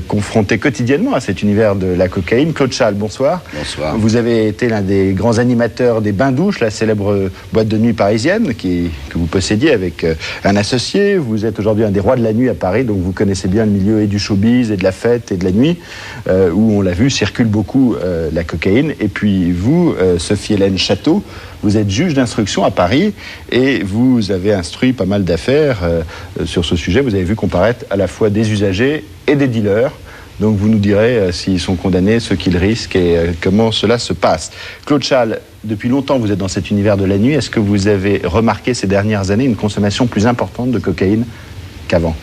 confrontés quotidiennement à cet univers de la cocaïne. Claude Chasles, bonsoir. Bonsoir. Vous avez été l'un des grands animateurs des Bains-Douches, la célèbre boîte de nuit parisienne que vous possédiez avec un associé. Vous êtes aujourd'hui un des rois de la nuit à Paris, donc vous connaissez bien le milieu et du showbiz et de la fête et de la nuit. Où on l'a vu, circule beaucoup la cocaïne. Et puis vous, Sophie-Hélène Château, vous êtes juge d'instruction à Paris et vous avez instruit pas mal d'affaires sur ce sujet. Vous avez vu comparaître à la fois des usagers et des dealers. Donc vous nous direz s'ils sont condamnés, ce qu'ils risquent et comment cela se passe. Claude Chasles, depuis longtemps vous êtes dans cet univers de la nuit. Est-ce que vous avez remarqué ces dernières années une consommation plus importante de cocaïne qu'avant ?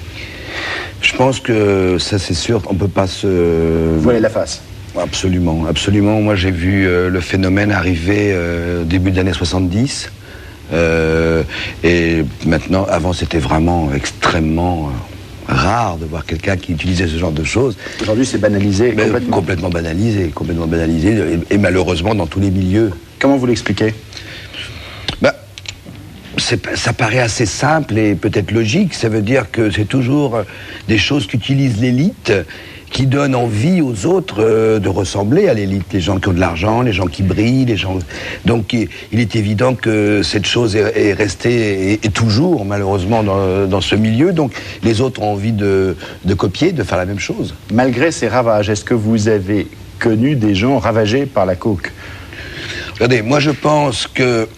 Je pense que ça, c'est sûr, on ne peut pas se... voiler la face. Absolument, absolument. Moi, j'ai vu le phénomène arriver au début des années 70. Et maintenant, avant, c'était vraiment extrêmement rare de voir quelqu'un qui utilisait ce genre de choses. Aujourd'hui, c'est banalisé complètement banalisé. Et malheureusement, dans tous les milieux. Comment vous l'expliquez ? Ça paraît assez simple et peut-être logique. Ça veut dire que c'est toujours des choses qu'utilise l'élite qui donnent envie aux autres de ressembler à l'élite. Les gens qui ont de l'argent, les gens qui brillent, les gens... Donc il est évident que cette chose est restée et toujours malheureusement dans ce milieu. Donc les autres ont envie de copier, de faire la même chose. Malgré ces ravages, est-ce que vous avez connu des gens ravagés par la coke ? Regardez, moi je pense que...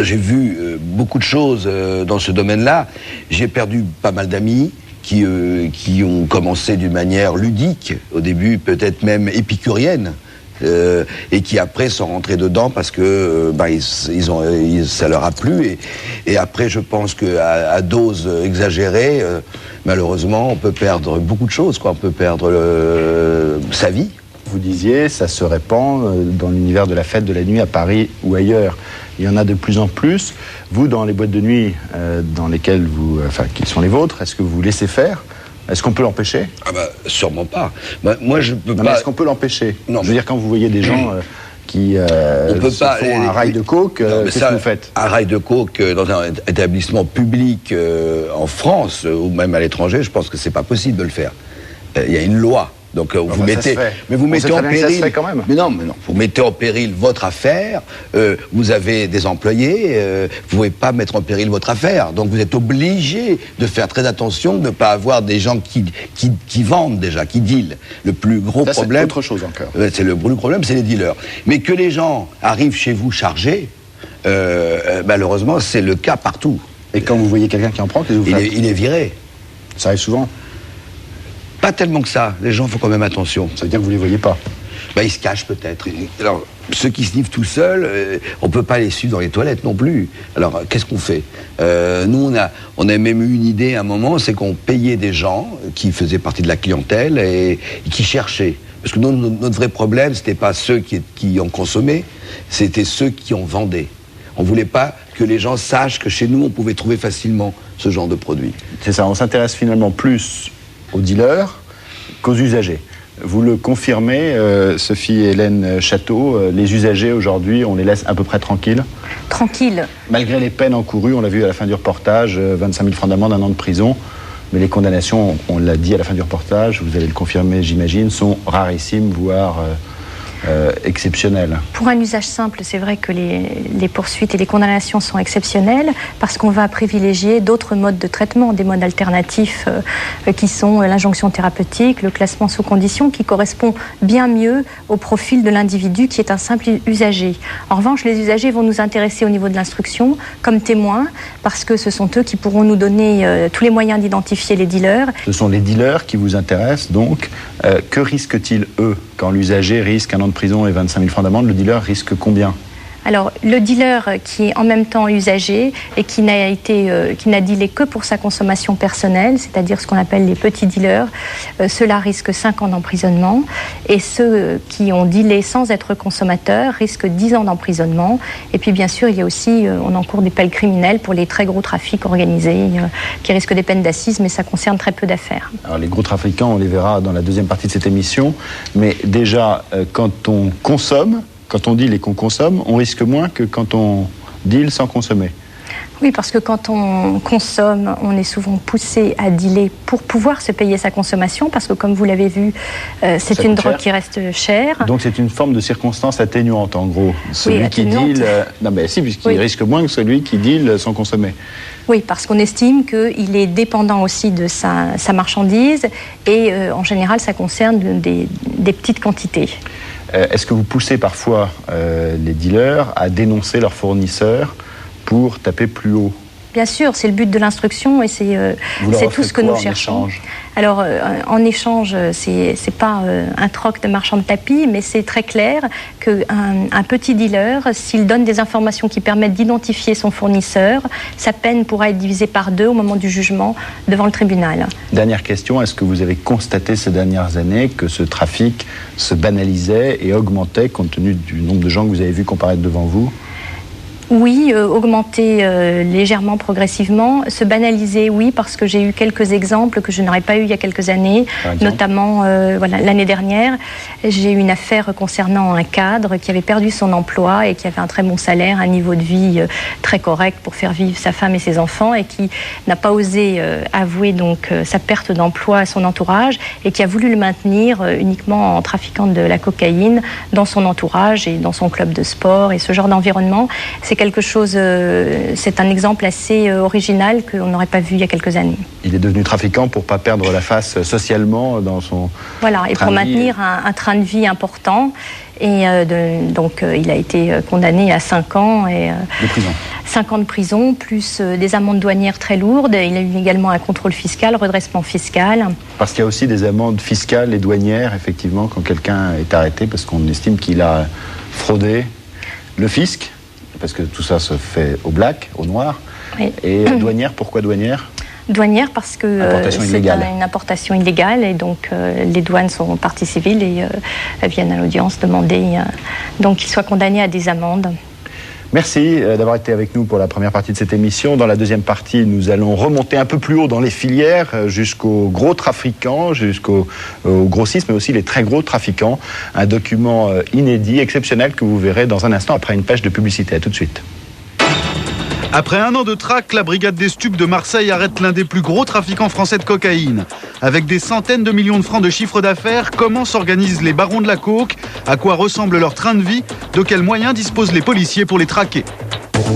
J'ai vu beaucoup de choses dans ce domaine-là. J'ai perdu pas mal d'amis qui ont commencé d'une manière ludique, au début peut-être même épicurienne, et qui après sont rentrés dedans parce que ça leur a plu. Et après, je pense qu'à dose exagérée, malheureusement, on peut perdre beaucoup de choses, quoi. On peut perdre sa vie. Vous disiez, ça se répand dans l'univers de la fête de la nuit à Paris ou ailleurs. Il y en a de plus en plus. Vous, dans les boîtes de nuit dans lesquelles qui sont les vôtres, est-ce que vous laissez faire ? Est-ce qu'on peut l'empêcher ? Ah bah, sûrement pas. Bah, moi, je peux pas. Est-ce qu'on peut l'empêcher ? Non. Je veux dire, quand vous voyez des gens qui font un rail de coke, qu'est-ce que vous faites ? Un rail de coke dans un établissement public en France ou même à l'étranger, je pense que c'est pas possible de le faire. Il y a une loi. Donc vous mettez en péril. Mais non, vous mettez en péril votre affaire. Vous avez des employés. Vous pouvez pas mettre en péril votre affaire. Donc vous êtes obligé de faire très attention de ne pas avoir des gens qui vendent déjà, qui dealent. Le plus gros problème. C'est autre chose encore. Le plus gros problème, c'est les dealers. Mais que les gens arrivent chez vous chargés, malheureusement, c'est le cas partout. Et quand vous voyez quelqu'un qui en prend, qu'est-ce que vous faites ? Il est viré. Ça arrive souvent. Pas tellement que ça. Les gens font quand même attention. Ça veut dire que vous les voyez pas. Ils se cachent peut-être. Alors, ceux qui sniffent tout seuls, on peut pas les suivre dans les toilettes non plus. Alors, qu'est-ce qu'on fait ? Nous, on a même eu une idée à un moment, c'est qu'on payait des gens qui faisaient partie de la clientèle et qui cherchaient. Parce que notre vrai problème, c'était pas ceux qui en consommaient, c'était ceux qui en vendaient. On voulait pas que les gens sachent que chez nous, on pouvait trouver facilement ce genre de produit. C'est ça, on s'intéresse finalement plus aux dealers qu'aux usagers. Vous le confirmez, Sophie Hélène Château, les usagers aujourd'hui, on les laisse à peu près tranquilles ? Tranquilles. Malgré les peines encourues, on l'a vu à la fin du reportage, 25 000 francs d'amende, 1 an de prison, mais les condamnations, on l'a dit à la fin du reportage, vous allez le confirmer j'imagine, sont rarissimes, voire exceptionnelles. Pour un usage simple, c'est vrai que les poursuites et les condamnations sont exceptionnelles parce qu'on va privilégier d'autres modes de traitement, des modes alternatifs qui sont l'injonction thérapeutique, le classement sous condition, qui correspond bien mieux au profil de l'individu qui est un simple usager. En revanche, les usagers vont nous intéresser au niveau de l'instruction comme témoins parce que ce sont eux qui pourront nous donner tous les moyens d'identifier les dealers. Ce sont les dealers qui vous intéressent donc. Que risquent-ils eux quand l'usager risque 1 an de prison et 25 000 francs d'amende, le dealer risque combien ? Alors, le dealer qui est en même temps usager et qui n'a dealé que pour sa consommation personnelle, c'est-à-dire ce qu'on appelle les petits dealers, ceux-là risquent 5 ans d'emprisonnement. Et ceux qui ont dealé sans être consommateurs risquent 10 ans d'emprisonnement. Et puis, bien sûr, il y a aussi, on encourt des peines criminelles pour les très gros trafics organisés qui risquent des peines d'assises, mais ça concerne très peu d'affaires. Alors, les gros trafiquants, on les verra dans la deuxième partie de cette émission. Mais déjà, quand on consomme, quand on deal et qu'on consomme, on risque moins que quand on deal sans consommer. Oui, parce que quand on consomme, on est souvent poussé à dealer pour pouvoir se payer sa consommation, parce que comme vous l'avez vu, c'est une drogue qui reste chère. Donc c'est une forme de circonstance atténuante, en gros. Celui qui deal... Non, mais si, puisqu'il risque moins que celui qui deal sans consommer. Oui, parce qu'on estime qu'il est dépendant aussi de sa marchandise, et en général, ça concerne des petites quantités. Est-ce que vous poussez parfois les dealers à dénoncer leurs fournisseurs pour taper plus haut ? Bien sûr, c'est le but de l'instruction et c'est tout ce que nous cherchons. Alors, en échange, c'est pas un troc de marchand de tapis, mais c'est très clair qu'un petit dealer, s'il donne des informations qui permettent d'identifier son fournisseur, sa peine pourra être divisée par 2 au moment du jugement devant le tribunal. Dernière question, est-ce que vous avez constaté ces dernières années que ce trafic se banalisait et augmentait compte tenu du nombre de gens que vous avez vus comparaître devant vous ? Oui, augmenter légèrement, progressivement. Se banaliser, oui, parce que j'ai eu quelques exemples que je n'aurais pas eu il y a quelques années, notamment l'année dernière. J'ai eu une affaire concernant un cadre qui avait perdu son emploi et qui avait un très bon salaire, un niveau de vie très correct pour faire vivre sa femme et ses enfants et qui n'a pas osé avouer donc sa perte d'emploi à son entourage et qui a voulu le maintenir uniquement en trafiquant de la cocaïne dans son entourage et dans son club de sport et ce genre d'environnement. C'est quelque chose, c'est un exemple assez original qu'on n'aurait pas vu il y a quelques années. Il est devenu trafiquant pour ne pas perdre la face socialement dans son Voilà, et pour maintenir un train de vie important. Et donc il a été condamné à 5 ans de prison. 5 ans de prison, plus des amendes douanières très lourdes. Il a eu également un contrôle fiscal, redressement fiscal. Parce qu'il y a aussi des amendes fiscales et douanières, effectivement, quand quelqu'un est arrêté, parce qu'on estime qu'il a fraudé le fisc, parce que tout ça se fait au black, au noir. Oui. Et douanière, pourquoi douanière ? Douanière parce que c'est une importation illégale et donc les douanes sont partie civile et viennent à l'audience demander donc qu'il soit condamné à des amendes. Merci d'avoir été avec nous pour la première partie de cette émission. Dans la deuxième partie, nous allons remonter un peu plus haut dans les filières jusqu'aux gros trafiquants, jusqu'aux grossistes, mais aussi les très gros trafiquants. Un document inédit, exceptionnel, que vous verrez dans un instant après une page de publicité. À tout de suite. Après 1 an de traque, la brigade des stupes de Marseille arrête l'un des plus gros trafiquants français de cocaïne. Avec des centaines de millions de francs de chiffre d'affaires, comment s'organisent les barons de la coke ? À quoi ressemble leur train de vie ? De quels moyens disposent les policiers pour les traquer ?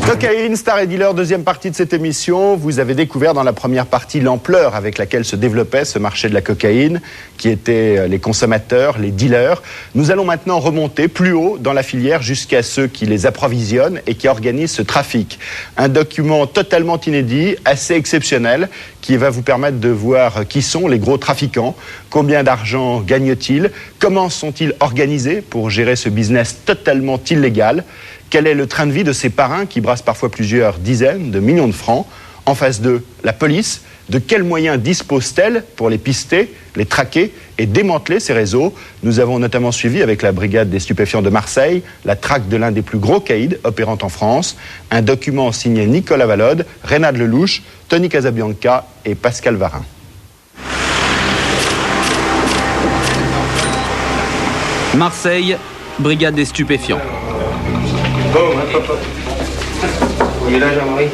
Cocaïne, Star et Dealer, deuxième partie de cette émission. Vous avez découvert dans la première partie l'ampleur avec laquelle se développait ce marché de la cocaïne, qui étaient les consommateurs, les dealers. Nous allons maintenant remonter plus haut dans la filière jusqu'à ceux qui les approvisionnent et qui organisent ce trafic. Un document totalement inédit, assez exceptionnel, qui va vous permettre de voir qui sont les gros trafiquants, combien d'argent gagnent-ils, comment sont-ils organisés pour gérer ce business totalement illégal. Quel est le train de vie de ces parrains qui brassent parfois plusieurs dizaines de millions de francs ? En face d'eux, la police. De quels moyens dispose-t-elle pour les pister, les traquer et démanteler ces réseaux ? Nous avons notamment suivi avec la brigade des stupéfiants de Marseille la traque de l'un des plus gros caïds opérant en France. Un document signé Nicolas Valode, Reynald Lelouch, Tony Casabianca et Pascal Varin. Marseille, brigade des stupéfiants.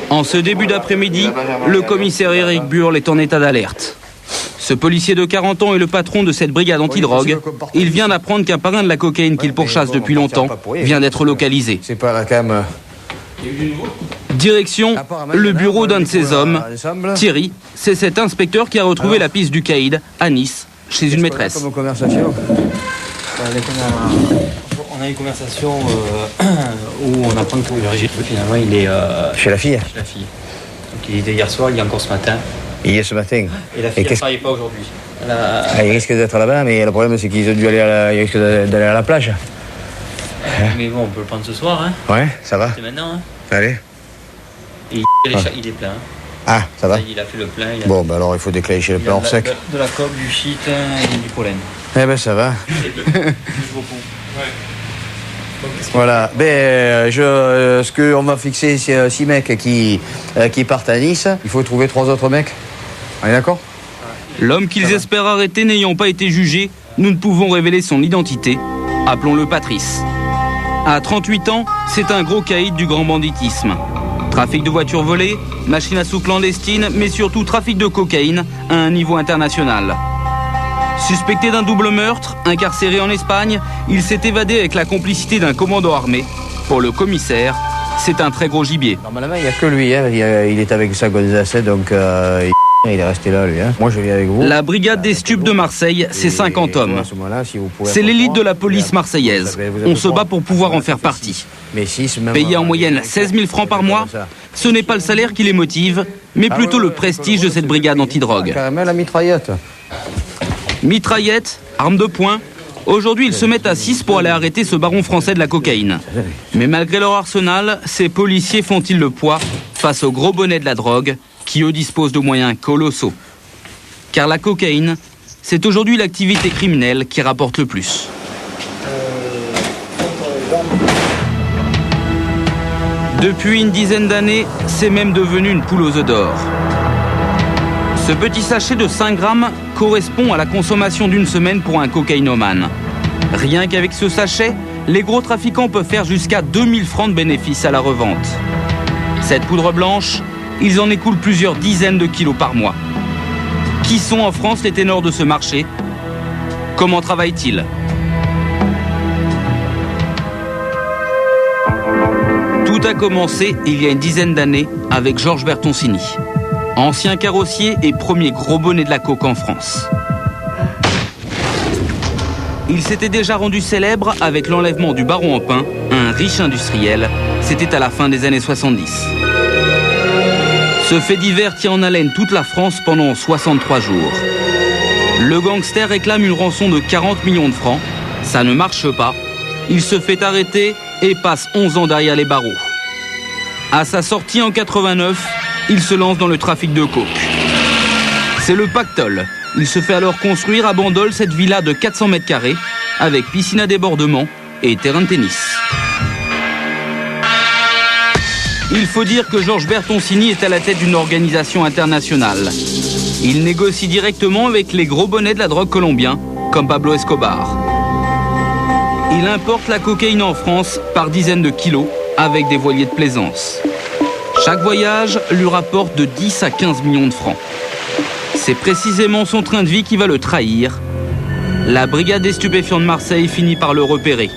En ce début d'après-midi, le commissaire Éric Burle est en état d'alerte. Ce policier de 40 ans est le patron de cette brigade antidrogue. Il vient d'apprendre qu'un parrain de la cocaïne qu'il pourchasse depuis longtemps vient d'être localisé. Direction le bureau d'un de ses hommes. Thierry, c'est cet inspecteur qui a retrouvé la piste du caïd à Nice, chez une maîtresse. On a une conversation où on apprend que finalement il est... Chez la fille. Chez la fille. Donc il était hier soir, il est encore ce matin. Hier ce matin. Et la fille ne travaille pas aujourd'hui. Il risque d'être là-bas, mais le problème c'est qu'ils ont dû aller ils risquent d'aller à la plage. Mais bon, on peut le prendre ce soir. Hein. Ouais, ça va. C'est maintenant. Hein. Allez. Et il est plein. Ah, ça va. Il a fait le plein. Bon, ben alors il faut déclencher le plein hors sec. De la coke, du shit et du pollen. Eh ben ça va. Voilà, ce qu'on va fixer, c'est 6 mecs qui partent à Nice. Il faut trouver 3 autres mecs. On est d'accord ? L'homme qu'ils espèrent arrêter n'ayant pas été jugé, nous ne pouvons révéler son identité. Appelons-le Patrice. À 38 ans, c'est un gros caïd du grand banditisme. Trafic de voitures volées, machines à sous clandestines, mais surtout trafic de cocaïne à un niveau international. Suspecté d'un double meurtre, incarcéré en Espagne, il s'est évadé avec la complicité d'un commando armé. Pour le commissaire, c'est un très gros gibier. Normalement, il n'y a que lui. Hein. Il est avec sa Gonzasse, donc il est resté là, lui. Hein. Moi, je viens avec vous. La brigade des stupes de Marseille, c'est 50 hommes. C'est l'élite de la police marseillaise. On se bat pour pouvoir en faire partie. Payés en moyenne 16 000 francs par mois, ce n'est pas le salaire qui les motive, mais plutôt le prestige de cette brigade antidrogue. Carrément la mitraillette. Mitraillette, arme de poing. Aujourd'hui, ils se mettent à 6 pour aller arrêter ce baron français de la cocaïne. Mais malgré leur arsenal, ces policiers font-ils le poids face aux gros bonnets de la drogue qui, eux, disposent de moyens colossaux. Car la cocaïne, c'est aujourd'hui l'activité criminelle qui rapporte le plus. Depuis une dizaine d'années, c'est même devenu une poule aux œufs d'or. Ce petit sachet de 5 grammes correspond à la consommation d'une semaine pour un cocaïnomane. Rien qu'avec ce sachet, les gros trafiquants peuvent faire jusqu'à 2000 francs de bénéfices à la revente. Cette poudre blanche, ils en écoulent plusieurs dizaines de kilos par mois. Qui sont en France les ténors de ce marché ? Comment travaillent-ils ? Tout Tout a commencé il y a une dizaine d'années avec Georges Bertoncini, ancien carrossier et premier gros bonnet de la coke en France. Il s'était déjà rendu célèbre avec l'enlèvement du baron Empin, un riche industriel. C'était à la fin des années 70. Ce fait divers tient en haleine toute la France pendant 63 jours. Le gangster réclame une rançon de 40 millions de francs. Ça ne marche pas. Il se fait arrêter et passe 11 ans derrière les barreaux. À sa sortie en 89, il se lance dans le trafic de coke. C'est le pactole. Il se fait alors construire à Bandol cette villa de 400 mètres carrés avec piscine à débordement et terrain de tennis. Il faut dire que Georges Bertoncini est à la tête d'une organisation internationale. Il négocie directement avec les gros bonnets de la drogue colombien, comme Pablo Escobar. Il importe la cocaïne en France par dizaines de kilos avec des voiliers de plaisance. Chaque voyage lui rapporte de 10 à 15 millions de francs. C'est précisément son train de vie qui va le trahir. La brigade des stupéfiants de Marseille finit par le repérer.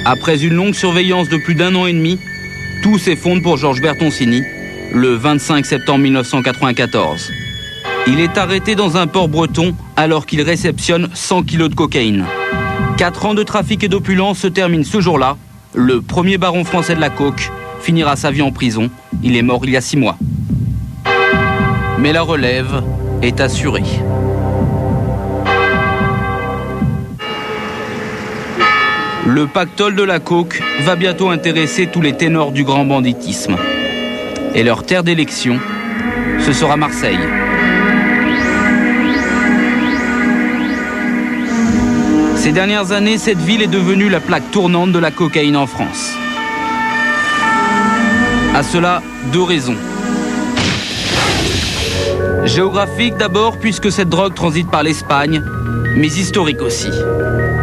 Après une longue surveillance de plus d'1 an et demi, tout s'effondre pour Georges Bertoncini, le 25 septembre 1994. Il est arrêté dans un port breton alors qu'il réceptionne 100 kilos de cocaïne. 4 ans de trafic et d'opulence se terminent ce jour-là. Le premier baron français de la coke finira sa vie en prison. Il est mort il y a 6 mois. Mais la relève est assurée. Le pactole de la coke va bientôt intéresser tous les ténors du grand banditisme. Et leur terre d'élection, ce sera Marseille. Ces dernières années, cette ville est devenue la plaque tournante de la cocaïne en France. À cela, 2 raisons. Géographique d'abord, puisque cette drogue transite par l'Espagne, mais historique aussi.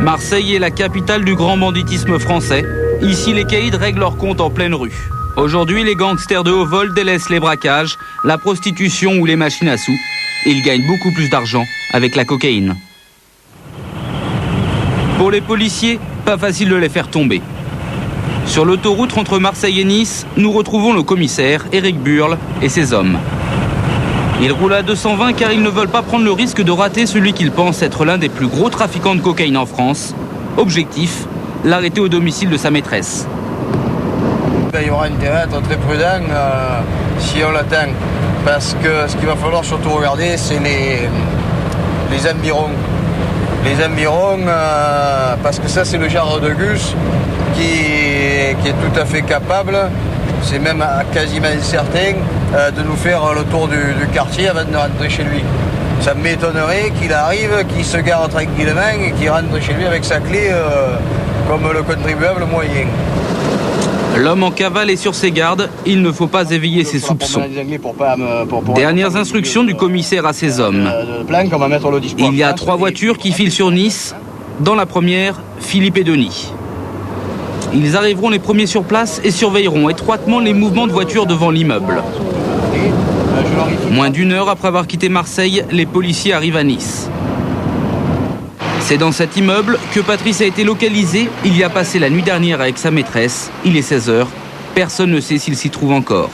Marseille est la capitale du grand banditisme français. Ici, les caïds règlent leurs comptes en pleine rue. Aujourd'hui, les gangsters de haut vol délaissent les braquages, la prostitution ou les machines à sous. Ils gagnent beaucoup plus d'argent avec la cocaïne. Pour les policiers, pas facile de les faire tomber. Sur l'autoroute entre Marseille et Nice, nous retrouvons le commissaire Éric Burle et ses hommes. Ils roulent à 220 car ils ne veulent pas prendre le risque de rater celui qu'ils pensent être l'un des plus gros trafiquants de cocaïne en France. Objectif, l'arrêter au domicile de sa maîtresse. Il y aura intérêt à être très prudent si on l'atteint. Parce que ce qu'il va falloir surtout regarder, c'est les environs. Les environs, parce que ça c'est le genre de gus qui est tout à fait capable, c'est même quasiment certain, de nous faire le tour du quartier avant de rentrer chez lui. Ça m'étonnerait qu'il arrive, qu'il se gare tranquillement et qu'il rentre chez lui avec sa clé comme le contribuable moyen. L'homme en cavale est sur ses gardes, il ne faut pas éveiller ses soupçons. Dernières instructions du commissaire à ses hommes. Il y a 3 voitures qui filent sur Nice. Dans la première, Philippe et Denis. Ils arriveront les premiers sur place et surveilleront étroitement les mouvements de voitures devant l'immeuble. Moins d'1 heure après avoir quitté Marseille, les policiers arrivent à Nice. C'est dans cet immeuble que Patrice a été localisé. Il y a passé la nuit dernière avec sa maîtresse. Il est 16 h. Personne ne sait s'il s'y trouve encore.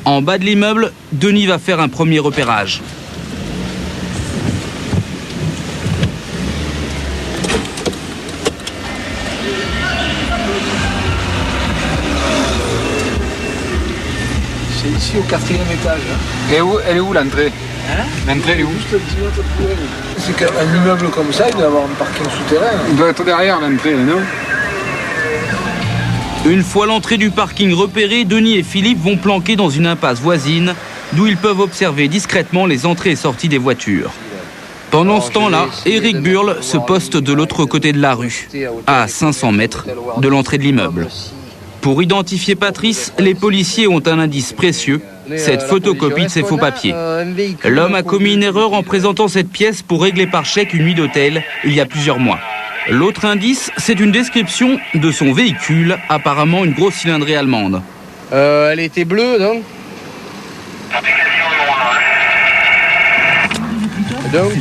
En bas de l'immeuble, Denis va faire un premier repérage. C'est ici au 4e étage. Elle est où l'entrée? L'entrée, elle est où? C'est qu'un immeuble comme ça, il doit avoir un parking souterrain. Il doit être derrière l'entrée, non? Une fois l'entrée du parking repérée, Denis et Philippe vont planquer dans une impasse voisine, d'où ils peuvent observer discrètement les entrées et sorties des voitures. Pendant ce temps-là, Éric Burle se poste de l'autre côté de la rue, à 500 mètres de l'entrée de l'immeuble. Pour identifier Patrice, les policiers ont un indice précieux, cette photocopie de ses faux papiers. L'homme a commis une erreur en présentant cette pièce pour régler par chèque une nuit d'hôtel il y a plusieurs mois. L'autre indice, c'est une description de son véhicule, apparemment une grosse cylindrée allemande. Elle était bleue, non? Donc...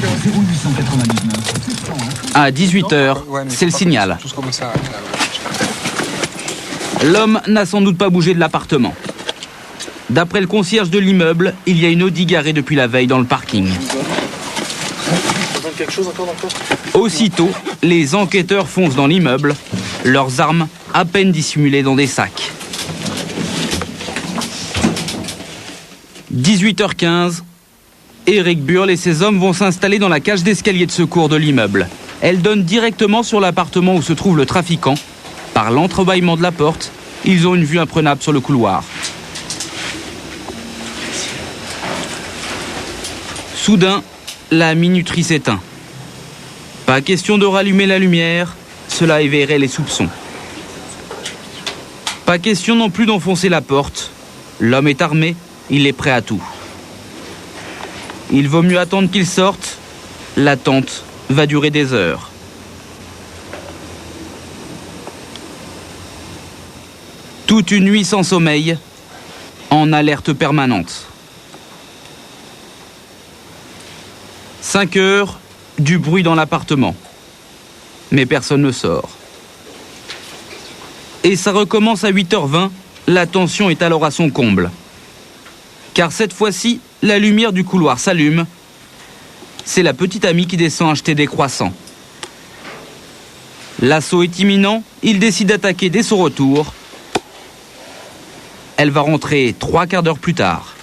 À 18 h, c'est le signal. L'homme n'a sans doute pas bougé de l'appartement. D'après le concierge de l'immeuble, il y a une Audi garée depuis la veille dans le parking. Quelque chose encore dans le coffre ? Aussitôt, les enquêteurs foncent dans l'immeuble, leurs armes à peine dissimulées dans des sacs. 18h15, Éric Burle et ses hommes vont s'installer dans la cage d'escalier de secours de l'immeuble. Elle donne directement sur l'appartement où se trouve le trafiquant. Par l'entrebâillement de la porte, ils ont une vue imprenable sur le couloir. Soudain, la minuterie s'éteint. Pas question de rallumer la lumière, cela éveillerait les soupçons. Pas question non plus d'enfoncer la porte. L'homme est armé, il est prêt à tout. Il vaut mieux attendre qu'il sorte. L'attente va durer des heures. Toute une nuit sans sommeil, en alerte permanente. 5 heures, du bruit dans l'appartement. Mais personne ne sort. Et ça recommence à 8h20, la tension est alors à son comble. Car cette fois-ci, la lumière du couloir s'allume. C'est la petite amie qui descend acheter des croissants. L'assaut est imminent, il décide d'attaquer dès son retour. Elle va rentrer 3 quarts d'heure plus tard.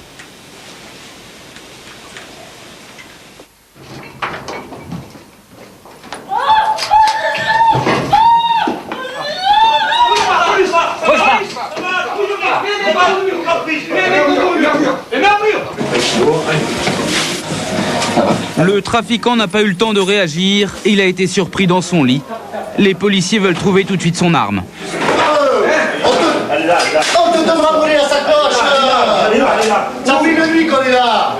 Le trafiquant n'a pas eu le temps de réagir, il a été surpris dans son lit. Les policiers veulent trouver tout de suite son arme. On te devra brûler la sacoche. Ça fait une nuit qu'on est là.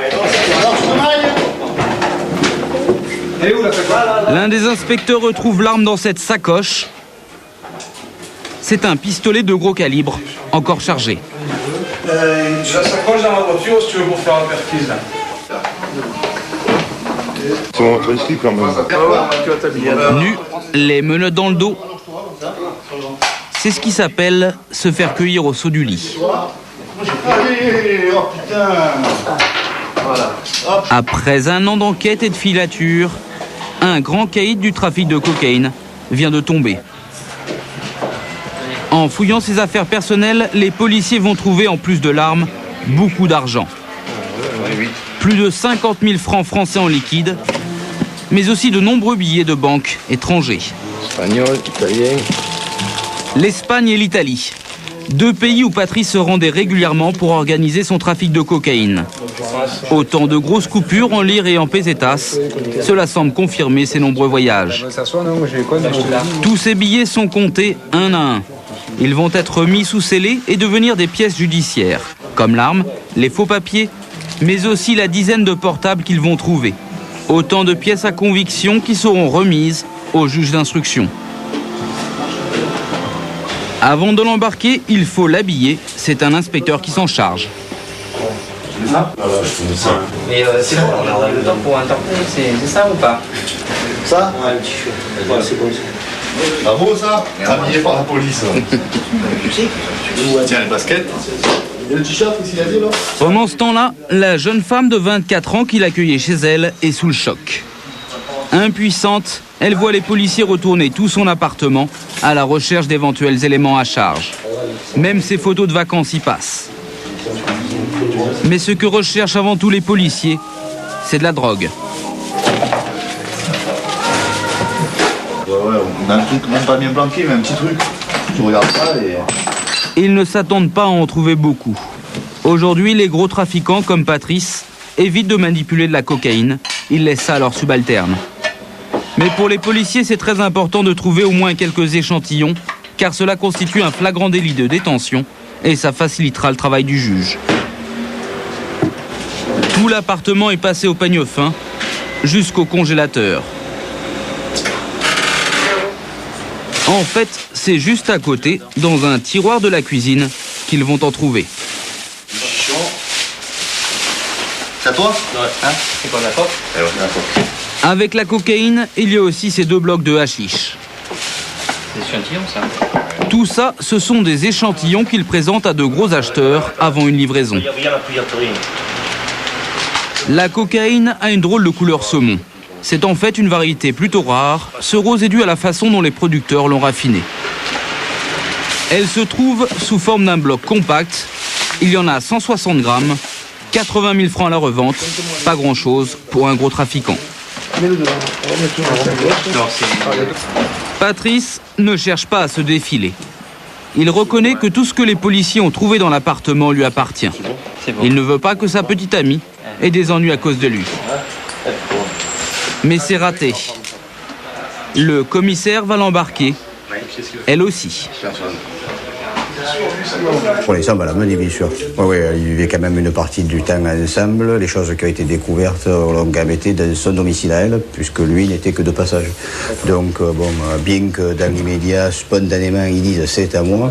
L'un des inspecteurs retrouve l'arme dans cette sacoche. C'est un pistolet de gros calibre, encore chargé. La sacoche dans la voiture si tu veux pour faire la perquise. C'est mon slip quand même. Nu, les menottes dans le dos. C'est ce qui s'appelle se faire cueillir au saut du lit. Allez, oh putain. Voilà. Après un an d'enquête et de filature, un grand caïd du trafic de cocaïne vient de tomber. En fouillant ses affaires personnelles, les policiers vont trouver, en plus de l'arme, beaucoup d'argent. Plus de 50 000 francs français en liquide, mais aussi de nombreux billets de banque étrangers. Espagnol, italien. L'Espagne et l'Italie, 2 pays où Patrice se rendait régulièrement pour organiser son trafic de cocaïne. Autant de grosses coupures en lire et en pesetas, cela semble confirmer ses nombreux voyages. Tous ces billets sont comptés un à un. Ils vont être mis sous scellés et devenir des pièces judiciaires, comme l'arme, les faux papiers, mais aussi la dizaine de portables qu'ils vont trouver. Autant de pièces à conviction qui seront remises au juge d'instruction. Avant de l'embarquer, il faut l'habiller. C'est un inspecteur qui s'en charge. Mais c'est bon, on a le temps pour interpeller, c'est ça ou pas? Ça? Ouais, c'est bon. Pas beau ça? Habillé par la police. Tiens, les baskets. Et le t-shirt, qu'est-ce qu'il a dit là? Pendant ce temps-là, la jeune femme de 24 ans qui l'accueillait chez elle est sous le choc. Impuissante, elle voit les policiers retourner tout son appartement à la recherche d'éventuels éléments à charge. Même ses photos de vacances y passent. Mais ce que recherchent avant tout les policiers, c'est de la drogue. Ouais, on a un truc même pas bien planqué, mais un petit truc. Tu regardes ça et... Ils ne s'attendent pas à en trouver beaucoup. Aujourd'hui, les gros trafiquants comme Patrice évitent de manipuler de la cocaïne. Ils laissent ça à leurs subalternes. Mais pour les policiers, c'est très important de trouver au moins quelques échantillons, car cela constitue un flagrant délit de détention et ça facilitera le travail du juge. Tout l'appartement est passé au peigne fin, jusqu'au congélateur. En fait, c'est juste à côté, dans un tiroir de la cuisine, qu'ils vont en trouver. C'est à toi? Ouais, hein? C'est quoi la coque? Ouais, la coque. Avec la cocaïne, il y a aussi ces 2 blocs de hashish. Des échantillons, ça. Tout ça, ce sont des échantillons qu'il présente à de gros acheteurs avant une livraison. La cocaïne a une drôle de couleur saumon. C'est en fait une variété plutôt rare. Ce rose est dû à la façon dont les producteurs l'ont raffinée. Elle se trouve sous forme d'un bloc compact. Il y en a 160 grammes, 80 000 francs à la revente. Pas grand-chose pour un gros trafiquant. Patrice ne cherche pas à se défiler. Il reconnaît que tout ce que les policiers ont trouvé dans l'appartement lui appartient. Il ne veut pas que sa petite amie ait des ennuis à cause de lui. Mais c'est raté. Le commissaire va l'embarquer, elle aussi. Pour les sommes à la menée, bien sûr. Oui, il vivait quand même une partie du temps ensemble. Les choses qui ont été découvertes l'ont quand même été dans son domicile à elle, puisque lui n'était que de passage. Donc, bien que dans l'immédiat, spontanément, ils disent c'est à moi,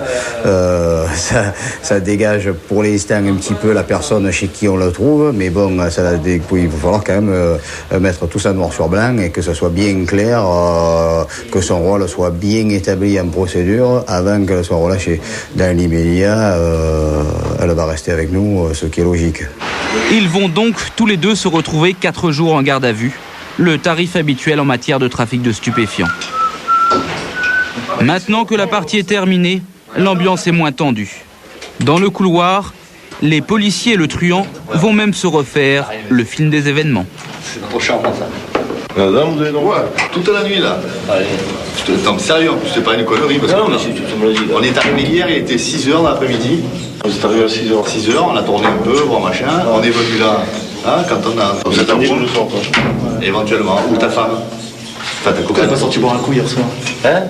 ça dégage pour l'instant un petit peu la personne chez qui on le trouve, mais bon, il va falloir quand même mettre tout ça noir sur blanc et que ce soit bien clair, que son rôle soit bien établi en procédure avant qu'elle soit relâchée. Dans l'immédiat, elle va rester avec nous, ce qui est logique. Ils vont donc tous les deux se retrouver 4 jours en garde à vue, le tarif habituel en matière de trafic de stupéfiants. Maintenant que la partie est terminée, l'ambiance est moins tendue. Dans le couloir, les policiers et le truand vont même se refaire le film des événements. C'est trop charmant ça. Madame, vous avez donc... Ouais, toute la nuit là. Allez. Non, sérieux, en plus, c'est pas une connerie. Parce non, mais tu me le dis. On est arrivé hier, il était 6h dans l'après-midi. Vous êtes arrivé à 6h 6h, on a tourné un peu, voir machin. On est venu là, hein, quand on a. Vous êtes arrivé le soir, toi. Éventuellement. Ou ta femme. Enfin, ta copine. Elle n'est pas sortie boire un coup hier soir. Hein?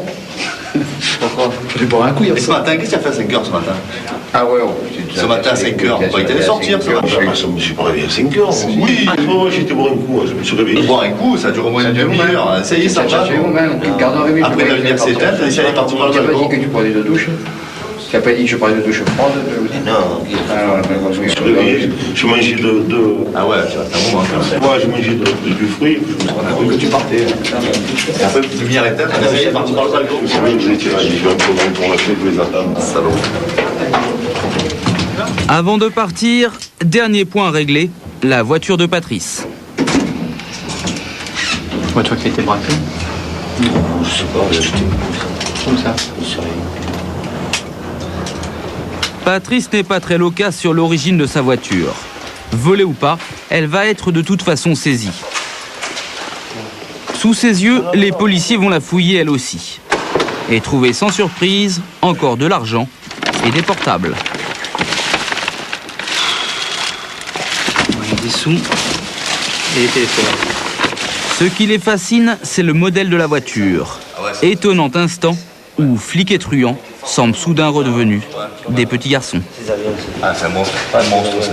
Pourquoi? Je vais boire un coup hier soir. Ce matin, qu'est-ce que tu as fait à 5h ce matin? Ah ouais, ce matin à 5h, il t'allait sortir ce matin. Je me suis pas réveillé à 5h. Oui, j'ai été boire un coup, je me suis réveillé. Boire un coup, ça dure au moins une demi-heure. Ça y est, ça va. Après la lumière s'éteint, t'as dit qu'elle est partie par le balcon. Tu n'as pas dit que tu prenais de douche? Tu n'as pas dit que je prenais de douche froide? Non, je me suis réveillé, je mangeais de... Ah ouais, tu restes un moment quand même. Ouais, je mangeais du fruit, on a cru que tu partais. Et après, la lumière éteinte, elle est partie par le balcon. C'est vrai que je l'ai tiré, j'ai fait un peu pour la clé de les attendre. Salaud. Avant de partir, dernier point réglé, la voiture de Patrice. Voiture qui a été braquée? Non, je sais pas, j'ai acheté. Comme ça? Patrice n'est pas très loquace sur l'origine de sa voiture. Volée ou pas, elle va être de toute façon saisie. Sous ses yeux, les policiers vont la fouiller elle aussi. Et trouver sans surprise encore de l'argent et des portables. Des sous et des téléphones. Ce qui les fascine, c'est le modèle de la voiture. Étonnant instant où flics et truands semblent soudain redevenus des petits garçons. Ah, c'est un monstre, pas un monstre ça.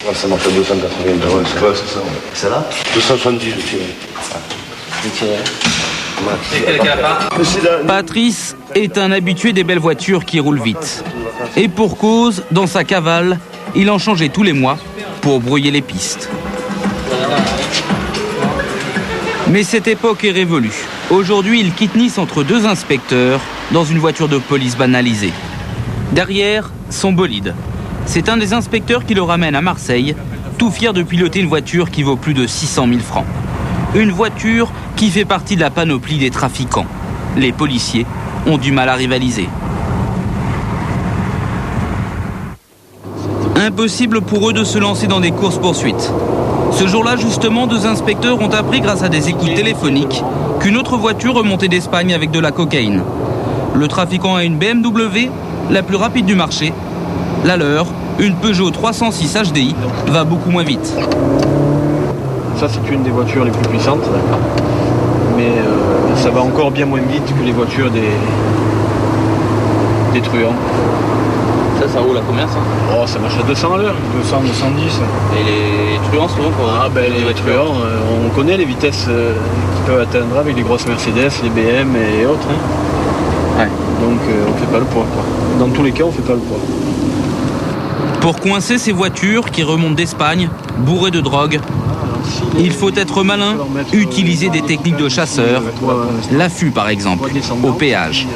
Ouais, ça m'en fait 280. Ouais, c'est ça. C'est là 270, je tirais. Patrice est un habitué des belles voitures qui roulent vite. Et pour cause, dans sa cavale, il en changeait tous les mois pour brouiller les pistes. Mais cette époque est révolue. Aujourd'hui, il quitte Nice entre 2 inspecteurs dans une voiture de police banalisée. Derrière, son bolide. C'est un des inspecteurs qui le ramène à Marseille, tout fier de piloter une voiture qui vaut plus de 600 000 francs. Une voiture qui fait partie de la panoplie des trafiquants. Les policiers ont du mal à rivaliser. Impossible pour eux de se lancer dans des courses-poursuites. Ce jour-là, justement, 2 inspecteurs ont appris grâce à des écoutes téléphoniques qu'une autre voiture remontait d'Espagne avec de la cocaïne. Le trafiquant a une BMW, la plus rapide du marché. La leur, une Peugeot 306 HDI, va beaucoup moins vite. Ça, c'est une des voitures les plus puissantes, mais ça va encore bien moins vite que les voitures des truands. Ça roule à combien ça? Oh, ça marche à 200 à l'heure, 200, 210. Et les truands souvent pour... Ah ben les truands, on connaît les vitesses qu'ils peuvent atteindre avec les grosses Mercedes, les BM et autres. Hein. Ouais. Donc on fait pas le poids, quoi. Dans tous les cas, on fait pas le poids. Pour coincer ces voitures qui remontent d'Espagne, bourrés de drogue. Il faut être malin, utiliser des techniques de chasseurs, l'affût par exemple, au péage.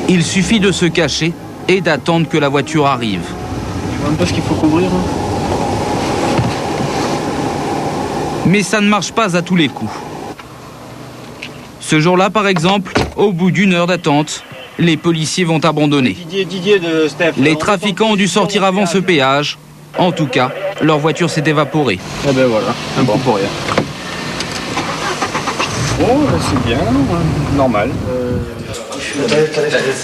Il suffit de se cacher et d'attendre que la voiture arrive. Je vois même pas ce qu'il faut couvrir. Mais ça ne marche pas à tous les coups. Ce jour-là, par exemple, au bout d'une heure d'attente, les policiers vont abandonner. Les trafiquants ont dû sortir avant ce péage. En tout cas, leur voiture s'est évaporée. Eh ben voilà, un coup pour rien. Bon, c'est bien, normal.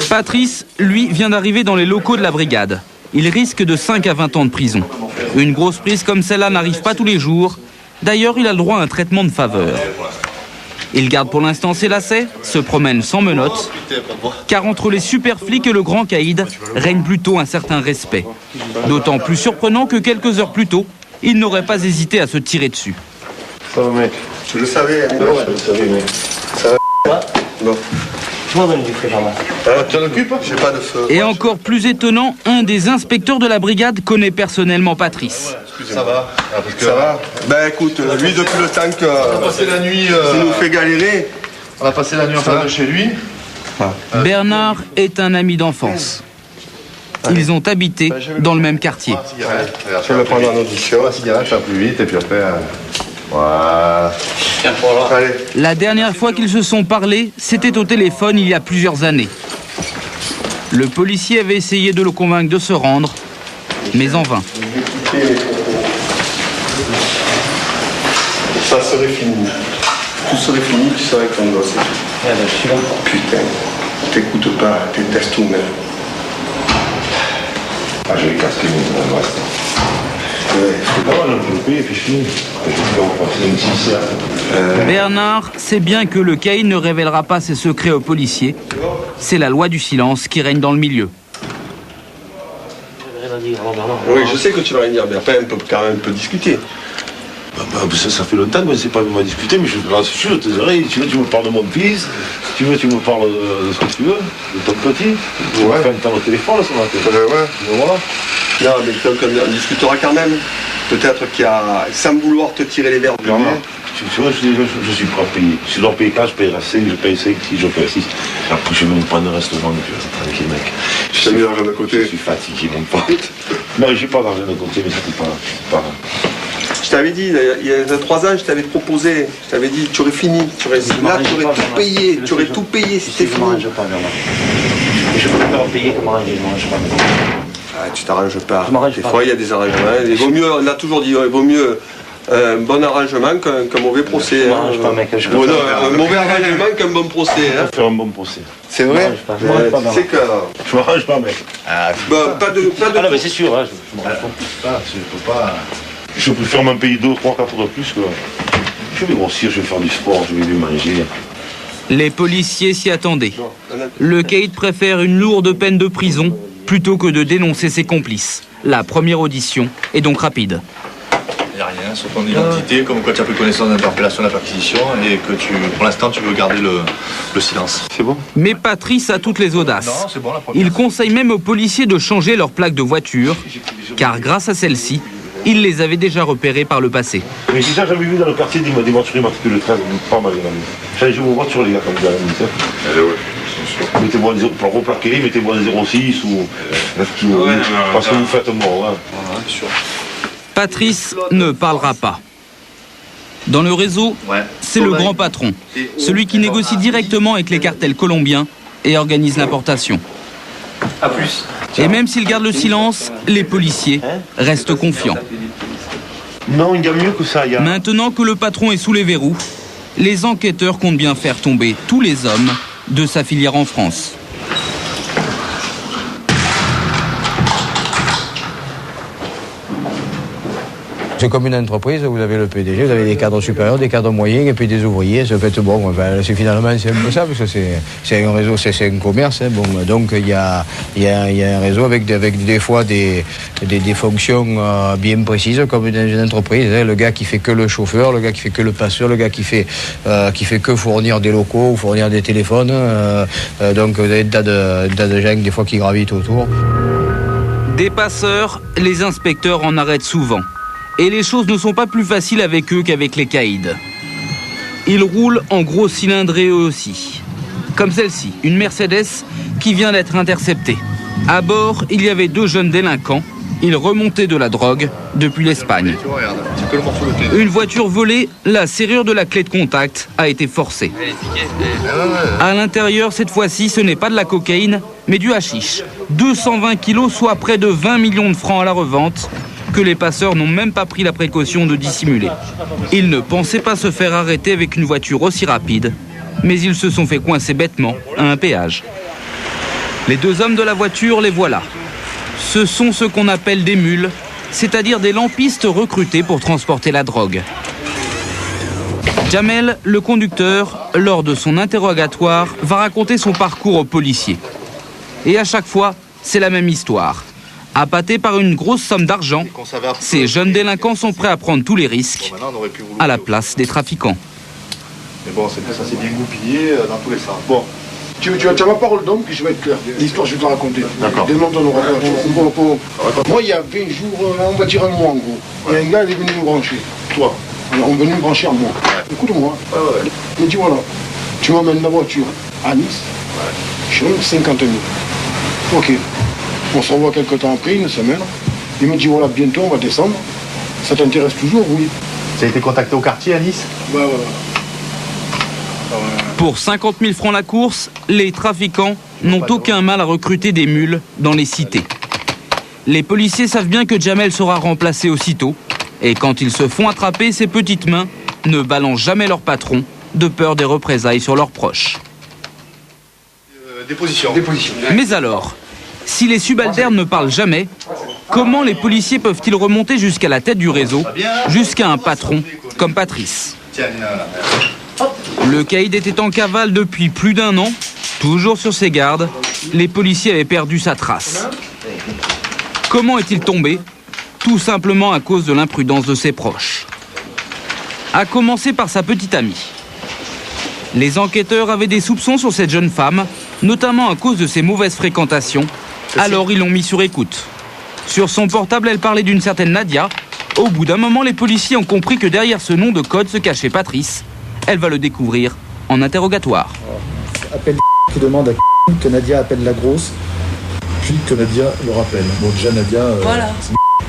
Patrice, lui, vient d'arriver dans les locaux de la brigade. Il risque de 5 à 20 ans de prison. Une grosse prise comme celle-là n'arrive pas tous les jours. D'ailleurs, il a le droit à un traitement de faveur. Il garde pour l'instant ses lacets, se promène sans menottes, car entre les super flics et le grand caïd règne plutôt un certain respect. D'autant plus surprenant que quelques heures plus tôt, il n'aurait pas hésité à se tirer dessus. Ça va, mec. Je le savais. Je le savais, mec. Ça va. Bon. Tu m'en donnes du feu, Jean-Marc. Tu en occupes? J'ai pas de feu. Et encore plus étonnant, un des inspecteurs de la brigade connaît personnellement Patrice. Ça va. Ça va. Ben écoute, lui depuis le temps que... On a passé la nuit... il nous fait galérer. On a passé la nuit en face de chez lui. Bernard est un ami d'enfance. Ils ont habité dans le même quartier. Je vais le prendre en audition. La cigarette, ça va plus vite et puis après... Voilà. Allez. La dernière fois qu'ils se sont parlé, c'était au téléphone il y a plusieurs années. Le policier avait essayé de le convaincre de se rendre, mais en vain. Ça serait fini. Tout serait fini, tu serais avec ton gosse. Putain, t'écoutes pas, t'étestes tout même. Ah, je vais casquer mon reste. C'est pas mal, je le paye et puis je finis. Bernard sait bien que le caïd ne révélera pas ses secrets aux policiers. C'est la loi du silence qui règne dans le milieu. Oui, je sais que tu vas rien dire, mais après on peut quand même discuter. Ça fait longtemps qu'on ne s'est pas vraiment discuté, mais je te rassure, tes oreilles, tu veux, tu me parles de mon fils, tu veux, tu me parles de ce que tu veux, de ton petit, tu vas faire un temps au téléphone, là, ça va t'aider. Ouais. Voilà. Non, mais on discutera quand même. Peut-être qu'il y a, sans vouloir te tirer les verres du nez. Tu vois, je suis prêt à payer. Si je dois payer 4, je payerai 5, je paye 5, si je paye 6. Après, je vais me prendre un restaurant, tranquille, mec. Je t'ai mis l'argent de côté. Je suis fatigué, mon pote. Non, j'ai pas d'argent de côté, mais c'est pas... Je t'avais dit, il y a 3 ans, je t'avais proposé, je t'avais dit, tu aurais fini, tu aurais tout payé, c'était fini. Je préfère payer que m'arranger, je m'arrange pas. Ah, tu t'arranges pas. Des fois, il y a des arrangements. Il vaut mieux, on a toujours dit, il vaut mieux un bon arrangement qu'un mauvais procès. Je m'arrange pas, mec. Un mauvais arrangement qu'un bon procès. Faire un bon procès. C'est vrai? C'est que... Je m'arrange pas, mec. Pas de... Ah non, mais c'est sûr, je m'arrange pas. Je peux pas... Je préfère m'en payer 2, 3, 4 fois de plus que... Je vais grossir, je vais faire du sport, je vais bien manger. Les policiers s'y attendaient. Le caïd préfère une lourde peine de prison plutôt que de dénoncer ses complices. La première audition est donc rapide. Il n'y a rien sur ton identité, comme quoi tu as pris connaissance d'interpellation de la perquisition et que pour l'instant tu veux garder le silence. C'est bon? Mais Patrice a toutes les audaces. Non, c'est bon, la première. Il conseille même aux policiers de changer leur plaque de voiture, car grâce à celle-ci, il les avait déjà repérés par le passé. Mais j'ai déjà vu dans le quartier des voitures immatriculées 13, pas mal. J'allais jouer aux voitures, les gars, comme vous avez dit. Mettez-moi pour replaquer, mettez-moi un 06 ou... parce que vous faites mort. Hein. Sûr. Patrice ne parlera pas. Dans le réseau, c'est le grand patron, celui qui négocie directement avec les cartels colombiens et organise l'importation. À plus. Et même s'il garde le silence, les policiers restent confiants. Non, il y a mieux que ça. Maintenant que le patron est sous les verrous, les enquêteurs comptent bien faire tomber tous les hommes de sa filière en France. C'est comme une entreprise, vous avez le PDG, vous avez des cadres supérieurs, des cadres moyens et puis des ouvriers. Ça fait bon, c'est finalement c'est un peu ça, parce que c'est un réseau, c'est un commerce. Hein, bon, donc il y a un réseau avec des fois des fonctions bien précises, comme dans une entreprise. Hein, le gars qui fait que le chauffeur, le gars qui fait que le passeur, le gars qui fait que fournir des locaux ou fournir des téléphones. Donc vous avez des tas de gens des fois qui gravitent autour. Des passeurs, les inspecteurs en arrêtent souvent. Et les choses ne sont pas plus faciles avec eux qu'avec les caïds. Ils roulent en gros cylindrés eux aussi. Comme celle-ci, une Mercedes qui vient d'être interceptée. À bord, il y avait 2 jeunes délinquants. Ils remontaient de la drogue depuis l'Espagne. Une voiture volée, la serrure de la clé de contact a été forcée. À l'intérieur, cette fois-ci, ce n'est pas de la cocaïne, mais du hashish. 220 kilos, soit près de 20 millions de francs à la revente, que les passeurs n'ont même pas pris la précaution de dissimuler. Ils ne pensaient pas se faire arrêter avec une voiture aussi rapide, mais ils se sont fait coincer bêtement à un péage. Les 2 hommes de la voiture, les voilà. Ce sont ce qu'on appelle des mules, c'est-à-dire des lampistes recrutés pour transporter la drogue. Jamel, le conducteur, lors de son interrogatoire, va raconter son parcours aux policiers. Et à chaque fois, c'est la même histoire. Appâtés par une grosse somme d'argent, ces jeunes délinquants sont prêts à prendre tous les risques à la place des trafiquants. Mais bon, ça s'est bien goupillé dans tous les sens. Bon. Tu as ma parole d'homme, puis je vais être clair. L'histoire, je vais te la raconter. D'accord. Moi, il y a 20 jours, on va dire un mois en gros. Il y a un gars, il est venu nous brancher. Toi. Alors, on est venu me brancher à moi. Ouais. Écoute-moi. Ouais. Il me dit voilà, tu m'emmènes la voiture à Nice. Ouais. Je suis 50 000. Ok. On se revoit quelques temps après, une semaine. Il me dit voilà, bientôt on va descendre. Ça t'intéresse toujours? Oui. Ça a été contacté au quartier à Nice? Ouais, ouais. Pour 50 000 francs la course, les trafiquants n'ont aucun mal à recruter des mules dans les cités. Les policiers savent bien que Jamel sera remplacé aussitôt. Et quand ils se font attraper, ces petites mains ne balancent jamais leur patron de peur des représailles sur leurs proches. Déposition. Mais alors, si les subalternes ne parlent jamais, comment les policiers peuvent-ils remonter jusqu'à la tête du réseau, jusqu'à un patron comme Patrice? Le caïd était en cavale depuis plus d'1 an, toujours sur ses gardes. Les policiers avaient perdu sa trace. Comment est-il tombé? Tout simplement à cause de l'imprudence de ses proches. À commencer par sa petite amie. Les enquêteurs avaient des soupçons sur cette jeune femme, notamment à cause de ses mauvaises fréquentations. Alors ils l'ont mis sur écoute. Sur son portable, elle parlait d'une certaine Nadia. Au bout d'un moment, les policiers ont compris que derrière ce nom de code se cachait Patrice. Elle va le découvrir en interrogatoire. Appelle qui demande à que Nadia appelle la grosse, puis que Nadia le rappelle. Bon, déjà Nadia,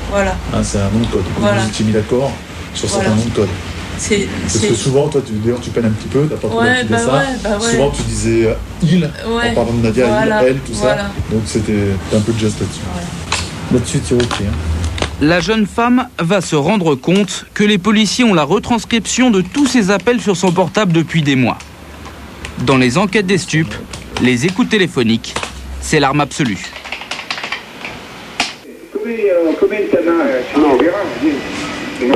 voilà. Hein, c'est un nom de code. Voilà. Vous étiez mis d'accord sur certains noms de code. Parce que souvent, toi, d'ailleurs, tu peines un petit peu, t'as pas trop d'idée ça. Ouais. Souvent, tu disais il, en parlant de Nadia, il, elle, tout ça. Donc, c'était un peu de geste là-dessus. Ouais. Là-dessus, tu es OK. Hein. La jeune femme va se rendre compte que les policiers ont la retranscription de tous ses appels sur son portable depuis des mois. Dans les enquêtes des stupes, les écoutes téléphoniques, c'est l'arme absolue.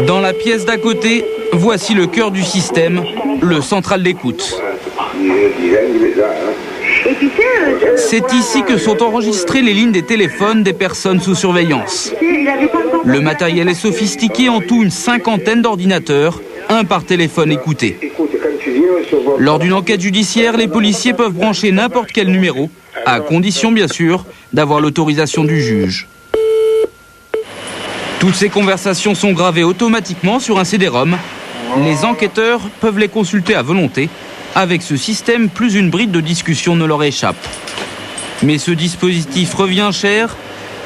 Dans la pièce d'à côté, voici le cœur du système, le central d'écoute. C'est ici que sont enregistrées les lignes des téléphones des personnes sous surveillance. Le matériel est sophistiqué, en tout une 50aine d'ordinateurs, un par téléphone écouté. Lors d'une enquête judiciaire, les policiers peuvent brancher n'importe quel numéro, à condition bien sûr d'avoir l'autorisation du juge. Toutes ces conversations sont gravées automatiquement sur un CD-ROM. Les enquêteurs peuvent les consulter à volonté. Avec ce système, plus une bride de discussion ne leur échappe. Mais ce dispositif revient cher.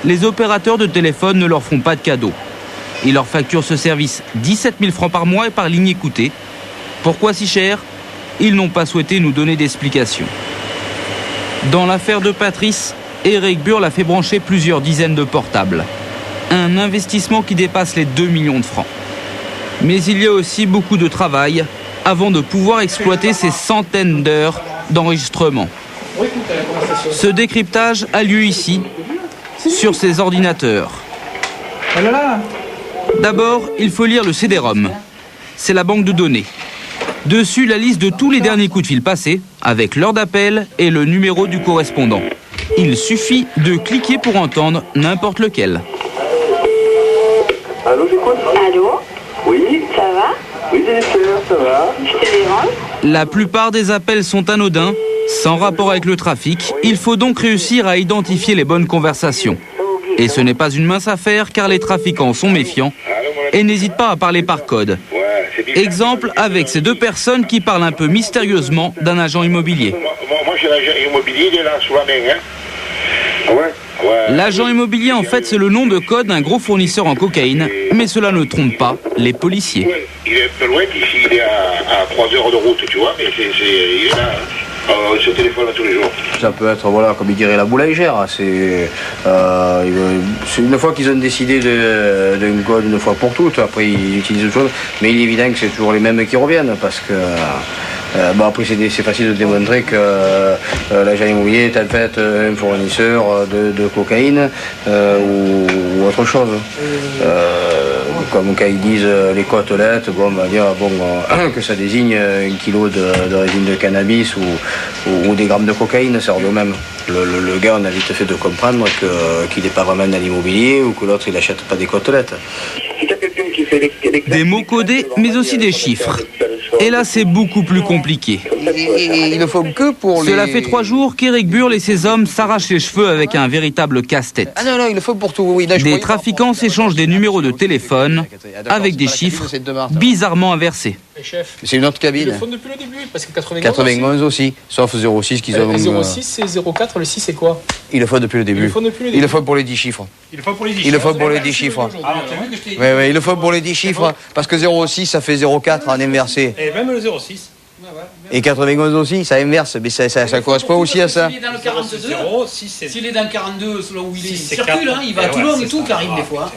Les opérateurs de téléphone ne leur font pas de cadeau. Ils leur facturent ce service 17 000 francs par mois et par ligne écoutée. Pourquoi si cher? Ils n'ont pas souhaité nous donner d'explications. Dans l'affaire de Patrice, Eric Burle a fait brancher plusieurs dizaines de portables. Un investissement qui dépasse les 2 millions de francs. Mais il y a aussi beaucoup de travail avant de pouvoir exploiter ces centaines d'heures d'enregistrement. Ce décryptage a lieu ici, sur ces ordinateurs. D'abord, il faut lire le CD-ROM. C'est la banque de données. Dessus, la liste de tous les derniers coups de fil passés, avec l'heure d'appel et le numéro du correspondant. Il suffit de cliquer pour entendre n'importe lequel. Allô, j'écoute. Allô? Oui? Ça va? Oui, Jennifer, ça va? Je te dérange? La plupart des appels sont anodins, sans rapport avec le trafic. Il faut donc réussir à identifier les bonnes conversations. Ok. Et ce n'est pas une mince affaire car les trafiquants sont méfiants et n'hésitent pas à parler par code. Exemple avec ces deux personnes qui parlent un peu mystérieusement d'un agent immobilier. Moi, j'ai l'agent immobilier, il est là, sous la main. L'agent immobilier, en fait, c'est le nom de code d'un gros fournisseur en cocaïne, mais cela ne trompe pas les policiers. Il est un peu loin d'ici, il est à 3 heures de route, tu vois, mais il est là. On se téléphone tous les jours. Ça peut être, voilà, comme il dirait, la boulangère. C'est une fois qu'ils ont décidé d'un code une fois pour toutes, après ils utilisent autre chose. Mais il est évident que c'est toujours les mêmes qui reviennent parce que après c'est facile de démontrer que l'agent immobilier est en fait un fournisseur de cocaïne ou autre chose. Comme quand ils disent les côtelettes, on va dire que ça désigne 1 kilo de résine de cannabis ou des grammes de cocaïne, c'est de même. Le gars, on a vite fait de comprendre qu'il n'est pas vraiment dans l'immobilier ou que l'autre il n'achète pas des côtelettes. Des mots codés, mais aussi des chiffres. Et là, c'est beaucoup plus compliqué. Il ne faut que pour Cela fait 3 jours qu'Éric Burle et ses hommes s'arrachent les cheveux avec un véritable casse-tête. Ah non, il le faut pour tout. Oui, des trafiquants s'échangent des numéros de téléphone avec des chiffres bizarrement inversés. C'est une autre cabine. Ils le font depuis le début, parce que 91 aussi, sauf 06 qu'ils ont... 06 c'est 04, le 6 c'est quoi? Il le faut depuis le début. Il le faut pour les 10 chiffres. Il le faut pour les 10 chiffres. Il le faut pour les 10 chiffres. Oui, il le faut pour les 10 chiffres, parce que 06 ça fait 04 en inversé. Et même le 06. Et 91 aussi, ça inverse, mais ça correspond aussi à ça. S'il est dans le 42, s'il est dans le 42, selon où il circule, il va à Toulon et tout, Karim, des fois.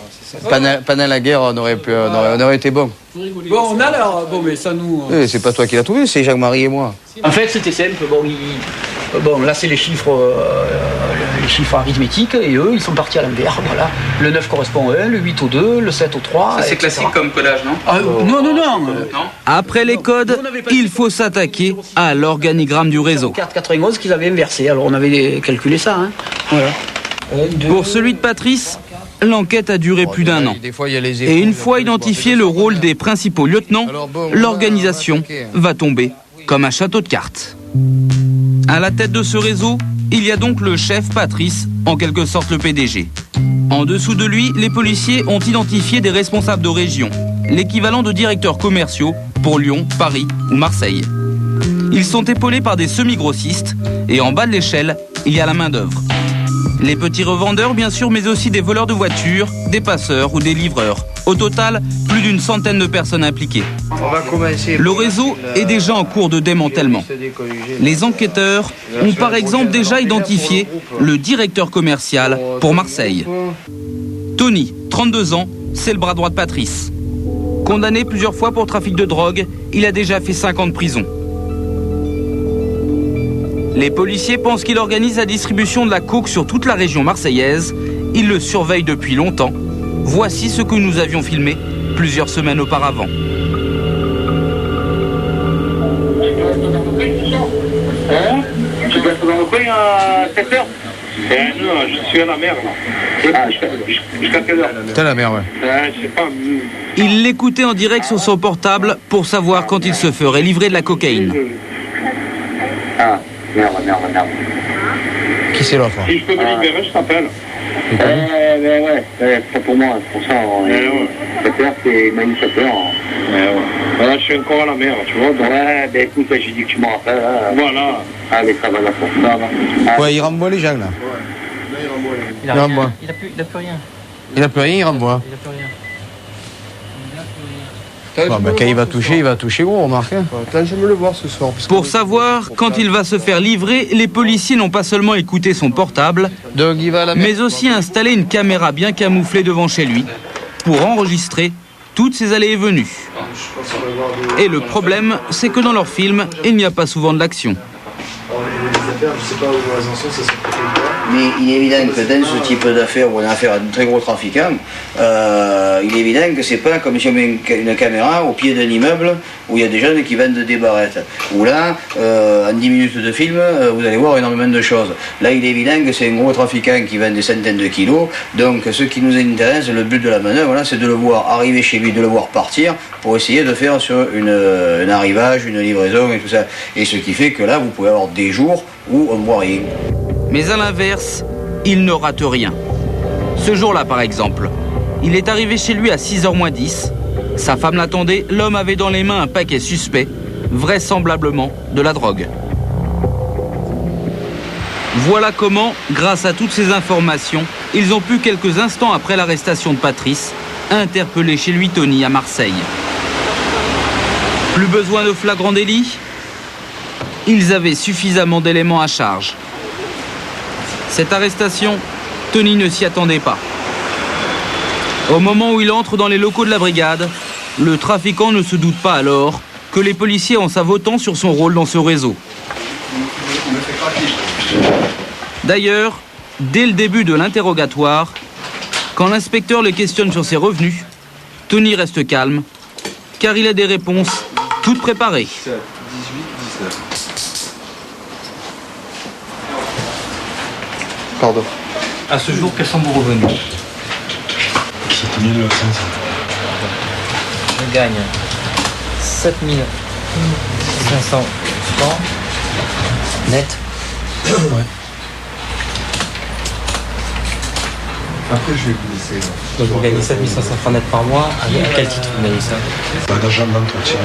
Pendant la guerre, on aurait été bon. Bon, on a l'air, mais ça nous... C'est pas toi qui l'as trouvé, c'est Jacques-Marie et moi. En fait, c'était simple. Là, c'est les chiffres arithmétiques, et eux, ils sont partis à l'envers, voilà. Le 9 correspond au 1, le 8 au 2, le 7 au 3, c'est classique comme codage, non? Non. Après les codes, il faut s'attaquer à l'organigramme du réseau. 491 qu'ils avaient inversé, alors on avait calculé ça, Voilà. Pour celui de Patrice, l'enquête a duré plus d'1 an. Et une fois identifié le rôle des principaux lieutenants, l'organisation va tomber comme un château de cartes. À la tête de ce réseau, il y a donc le chef Patrice, en quelque sorte le PDG. En dessous de lui, les policiers ont identifié des responsables de région, l'équivalent de directeurs commerciaux pour Lyon, Paris ou Marseille. Ils sont épaulés par des semi-grossistes et en bas de l'échelle, il y a la main-d'œuvre. Les petits revendeurs, bien sûr, mais aussi des voleurs de voitures, des passeurs ou des livreurs. Au total, plus d'une centaine de personnes impliquées. Le réseau est déjà en cours de démantèlement. Les enquêteurs ont par exemple déjà identifié le directeur commercial pour Marseille. Tony, 32 ans, c'est le bras droit de Patrice. Condamné plusieurs fois pour trafic de drogue, il a déjà fait 5 ans de prison. Les policiers pensent qu'il organise la distribution de la coke sur toute la région marseillaise. Ils le surveillent depuis longtemps. Voici ce que nous avions filmé plusieurs semaines auparavant. Tu passes dans le coin à 7 heures? Non, je suis à la mer. Jusqu'à quelle heure? T'es à la mer, ouais. Je sais pas. Il l'écoutait en direct sur son portable pour savoir quand il se ferait livrer de la cocaïne. Ah, merde. Qui c'est l'autre? Si je peux te libérer, je t'appelle. Ouais, c'est pour moi, c'est pour ça. 7 heures, c'est même 7 heures. Voilà, je suis encore à la mer, tu vois. Écoute, j'ai dit que tu me rappelles. Voilà. Allez, ça va là pour ça. Ouais, il renvoie les gens là. Il a plus rien. Il n'a plus rien, il renvoie. Il a plus rien. Quand il va toucher gros, remarque. J'aime le voir ce soir. Pour savoir quand il va se faire livrer, les policiers n'ont pas seulement écouté son portable, mais aussi installé une caméra bien camouflée devant chez lui pour enregistrer toutes ses allées et venues. Et le problème, c'est que dans leur film, il n'y a pas souvent de l'action. Mais il est évident que dans ce type d'affaires où on a affaire à de très gros trafiquants, il est évident que c'est pas comme si on met une caméra au pied d'un immeuble où il y a des jeunes qui vendent des barrettes. Où là, en 10 minutes de film, vous allez voir énormément de choses. Là, il est évident que c'est un gros trafiquant qui vend des centaines de kilos. Donc, ce qui nous intéresse, le but de la manœuvre, voilà, c'est de le voir arriver chez lui, de le voir partir pour essayer de faire sur un arrivage, une livraison et tout ça. Et ce qui fait que là, vous pouvez avoir des jours où on ne voit rien. Mais à l'inverse, il ne rate rien. Ce jour-là, par exemple, il est arrivé chez lui à 6h moins 10. Sa femme l'attendait, l'homme avait dans les mains un paquet suspect, vraisemblablement de la drogue. Voilà comment, grâce à toutes ces informations, ils ont pu, quelques instants après l'arrestation de Patrice, interpeller chez lui Tony à Marseille. Plus besoin de flagrant délit ? Ils avaient suffisamment d'éléments à charge. Cette arrestation, Tony ne s'y attendait pas. Au moment où il entre dans les locaux de la brigade, le trafiquant ne se doute pas alors que les policiers en savent autant sur son rôle dans ce réseau. D'ailleurs, dès le début de l'interrogatoire, quand l'inspecteur le questionne sur ses revenus, Tony reste calme, car il a des réponses toutes préparées. 17, 18, 19. Pardon. À ce jour, quels sont vos revenus? 7500. Je gagne 7500 francs net. Ouais. Après, je vais vous laisser. Donc vous gagnez 7500 francs net par mois. À quel titre vous gagnez ça? D'agent d'entretien.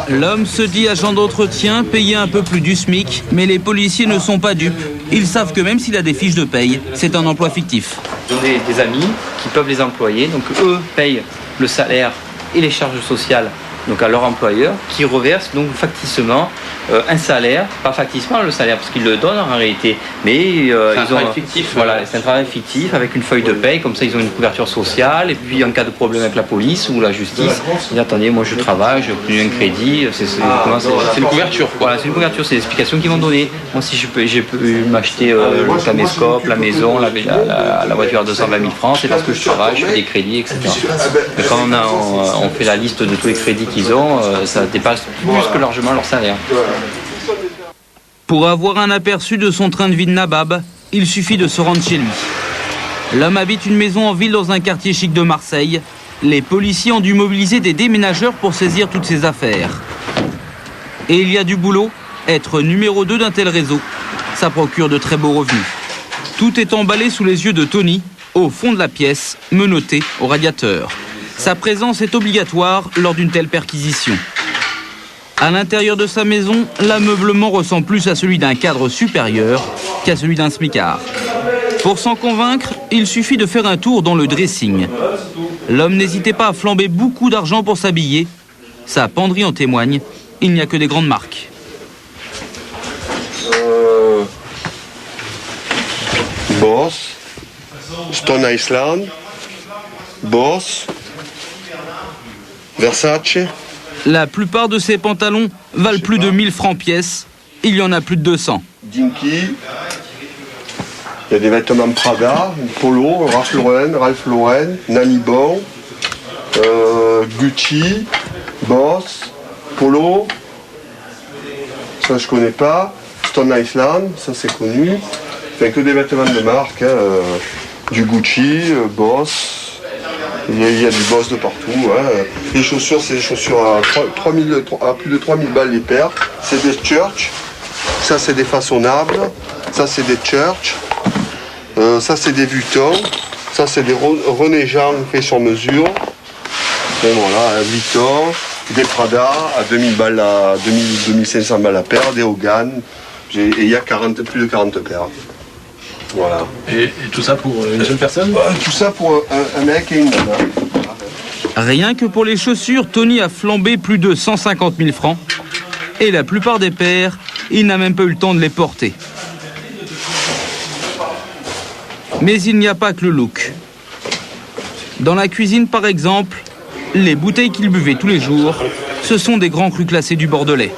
L'homme se dit agent d'entretien, payé un peu plus du SMIC, mais les policiers ne sont pas dupes. Ils savent que même s'il a des fiches de paye, c'est un emploi fictif. Ils ont des amis qui peuvent les employer, donc eux payent le salaire et les charges sociales donc à leur employeur, qui reverse donc facticement un salaire, pas facticement le salaire parce qu'ils le donnent en réalité, mais ils ont fictif, voilà, c'est un travail fictif avec une feuille de paye, comme ça ils ont une couverture sociale, et puis en cas de problème avec la police ou la justice, ils disent attendez, moi je travaille, j'ai obtenu un crédit, c'est une couverture, voilà, c'est une couverture, c'est l'explication qu'ils vont donner. Moi si j'ai pu m'acheter le caméscope, la maison, la voiture à 220 000 francs, c'est parce que je travaille, je fais des crédits, etc. Mais quand on fait la liste de tous les crédits qu'ils ont, ça dépasse plus que largement leur salaire. Pour avoir un aperçu de son train de vie de nabab, il suffit de se rendre chez lui. L'homme habite une maison en ville dans un quartier chic de Marseille. Les policiers ont dû mobiliser des déménageurs pour saisir toutes ses affaires. Et il y a du boulot, être numéro 2 d'un tel réseau, ça procure de très beaux revenus. Tout est emballé sous les yeux de Tony, au fond de la pièce, menotté au radiateur. Sa présence est obligatoire lors d'une telle perquisition. À l'intérieur de sa maison, l'ameublement ressemble plus à celui d'un cadre supérieur qu'à celui d'un smicard. Pour s'en convaincre, il suffit de faire un tour dans le dressing. L'homme n'hésitait pas à flamber beaucoup d'argent pour s'habiller. Sa penderie en témoigne, il n'y a que des grandes marques. Boss, Stone Island, Boss, Versace. La plupart de ces pantalons valent plus de 1000 francs pièce. Il y en a plus de 200. Dinky. Il y a des vêtements Prada, Polo, Ralph Lauren, Nani Bon, Gucci, Boss, Polo. Ça je connais pas. Stone Island, ça c'est connu. Enfin que des vêtements de marque, hein, du Gucci, Boss. Il y a du Boss de partout. Hein. Les chaussures, c'est des chaussures à plus de 3000 balles les paires. C'est des Church. Ça, c'est des façonnables. Ça, c'est des Church. Ça, c'est des Vuitton. Ça, c'est des René Jean faits sur mesure. Et voilà, un Vuitton, des Prada à 2000 balles, à 2500 balles la paire, des Hogan. Et il y a plus de 40 paires. Voilà. Et tout ça pour une seule personne? Tout ça pour un mec et une nana. Rien que pour les chaussures, Tony a flambé plus de 150 000 francs. Et la plupart des paires, il n'a même pas eu le temps de les porter. Mais il n'y a pas que le look. Dans la cuisine, par exemple, les bouteilles qu'il buvait tous les jours, ce sont des grands crus classés du Bordelais.